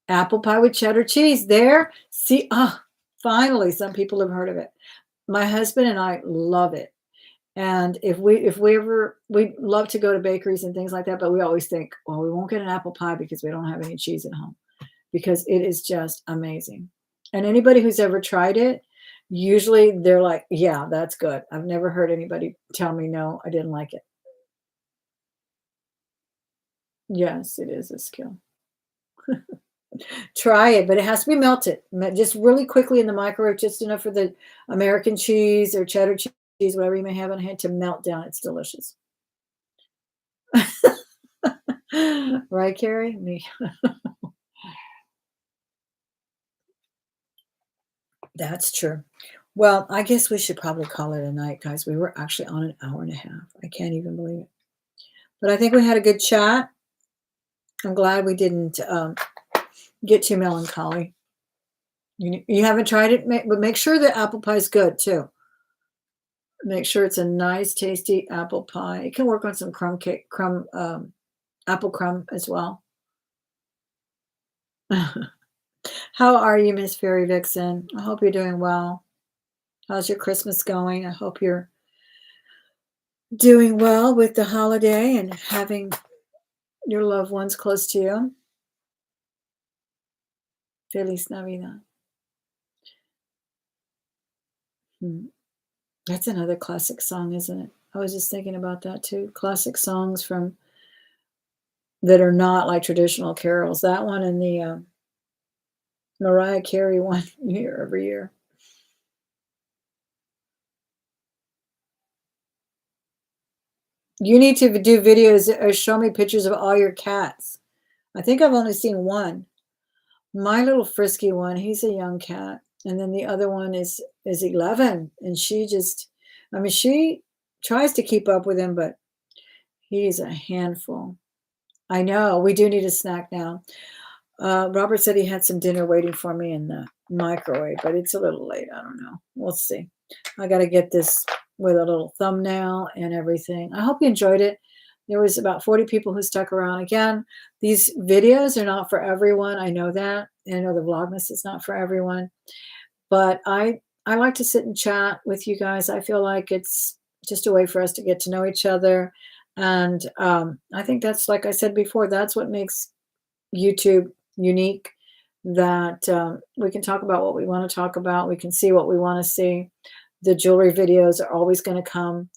Apple pie with cheddar cheese. There. See, finally, some people have heard of it. My husband and I love it. And if we ever we love to go to bakeries and things like that, but we always think, well, we won't get an apple pie because we don't have any cheese at home because it is just amazing. And anybody who's ever tried it, usually they're like, yeah, that's good. I've never heard anybody tell me no, I didn't like it. Yes, it is a skill. Try it, but it has to be melted. Just really quickly in the microwave, just enough for the American cheese or cheddar cheese, whatever you may have on hand, to melt down. It's delicious. Right, Carrie? Me. That's true. Well, I guess we should probably call it a night, guys. We were actually on an hour and a half. I can't even believe it. But I think we had a good chat. I'm glad we didn't get too melancholy. You haven't tried it, but make sure the apple pie is good too. Make sure it's a nice, tasty apple pie. It can work on some apple crumb as well. How are you, Miss Fairy Vixen? I hope you're doing well. How's your Christmas going? I hope you're doing well with the holiday and having your loved ones close to you. Feliz Navidad. Hmm. That's another classic song, isn't it? I was just thinking about that too. Classic songs from that are not like traditional carols. That one and the Mariah Carey one year every year. You need to do videos or show me pictures of all your cats. I think I've only seen one. My little frisky one, he's a young cat. And then the other one is 11. And she just, I mean, she tries to keep up with him, but he's a handful. I know. We do need a snack now. Robert said he had some dinner waiting for me in the microwave, but it's a little late. I don't know. We'll see. I got to get this with a little thumbnail and everything. I hope you enjoyed it. There was about 40 people who stuck around. Again, these videos are not for everyone. I know that. I know the Vlogmas is not for everyone. But I like to sit and chat with you guys. I feel like it's just a way for us to get to know each other. And I think that's, like I said before, that's what makes YouTube unique, that we can talk about what we want to talk about. We can see what we want to see. The jewelry videos are always going to come.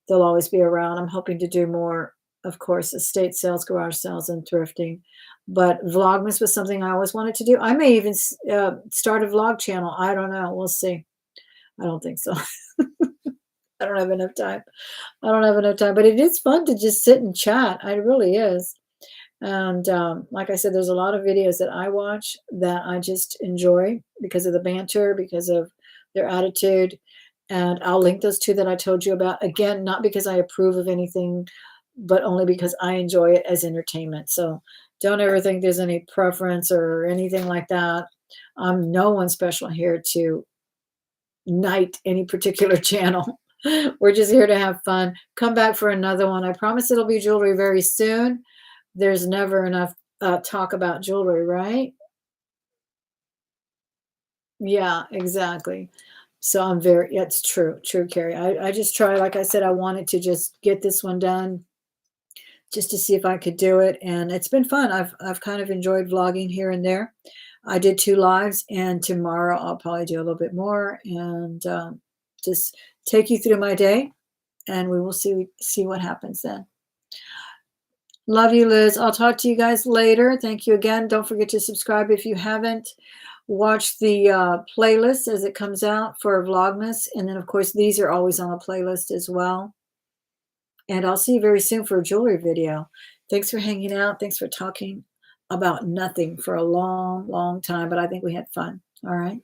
They'll always be around. I'm hoping to do more, of course, estate sales, garage sales, and thrifting. But Vlogmas was something I always wanted to do. I may even start a vlog channel. I don't know. We'll see. I don't think so. I don't have enough time. I don't have enough time. But it is fun to just sit and chat. It really is. And like I said, there's a lot of videos that I watch that I just enjoy because of the banter, because of their attitude. And I'll link those two that I told you about. Again, not because I approve of anything, but only because I enjoy it as entertainment. So don't ever think there's any preference or anything like that. I'm no one special here to knight any particular channel. We're just here to have fun. Come back for another one. I promise it'll be jewelry very soon. There's never enough talk about jewelry, right? Yeah, exactly. So I'm very, yeah, it's true, true, Carrie. I just try, like I said, I wanted to just get this one done just to see if I could do it. And it's been fun. I've kind of enjoyed vlogging here and there. I did 2 lives, and tomorrow I'll probably do a little bit more and just take you through my day, and we will see what happens then. Love you, Liz. I'll talk to you guys later. Thank you again. Don't forget to subscribe if you haven't. Watch the playlist as it comes out for Vlogmas. And then, of course, these are always on a playlist as well. And I'll see you very soon for a jewelry video. Thanks for hanging out. Thanks for talking about nothing for a long, long time. But I think we had fun. All right.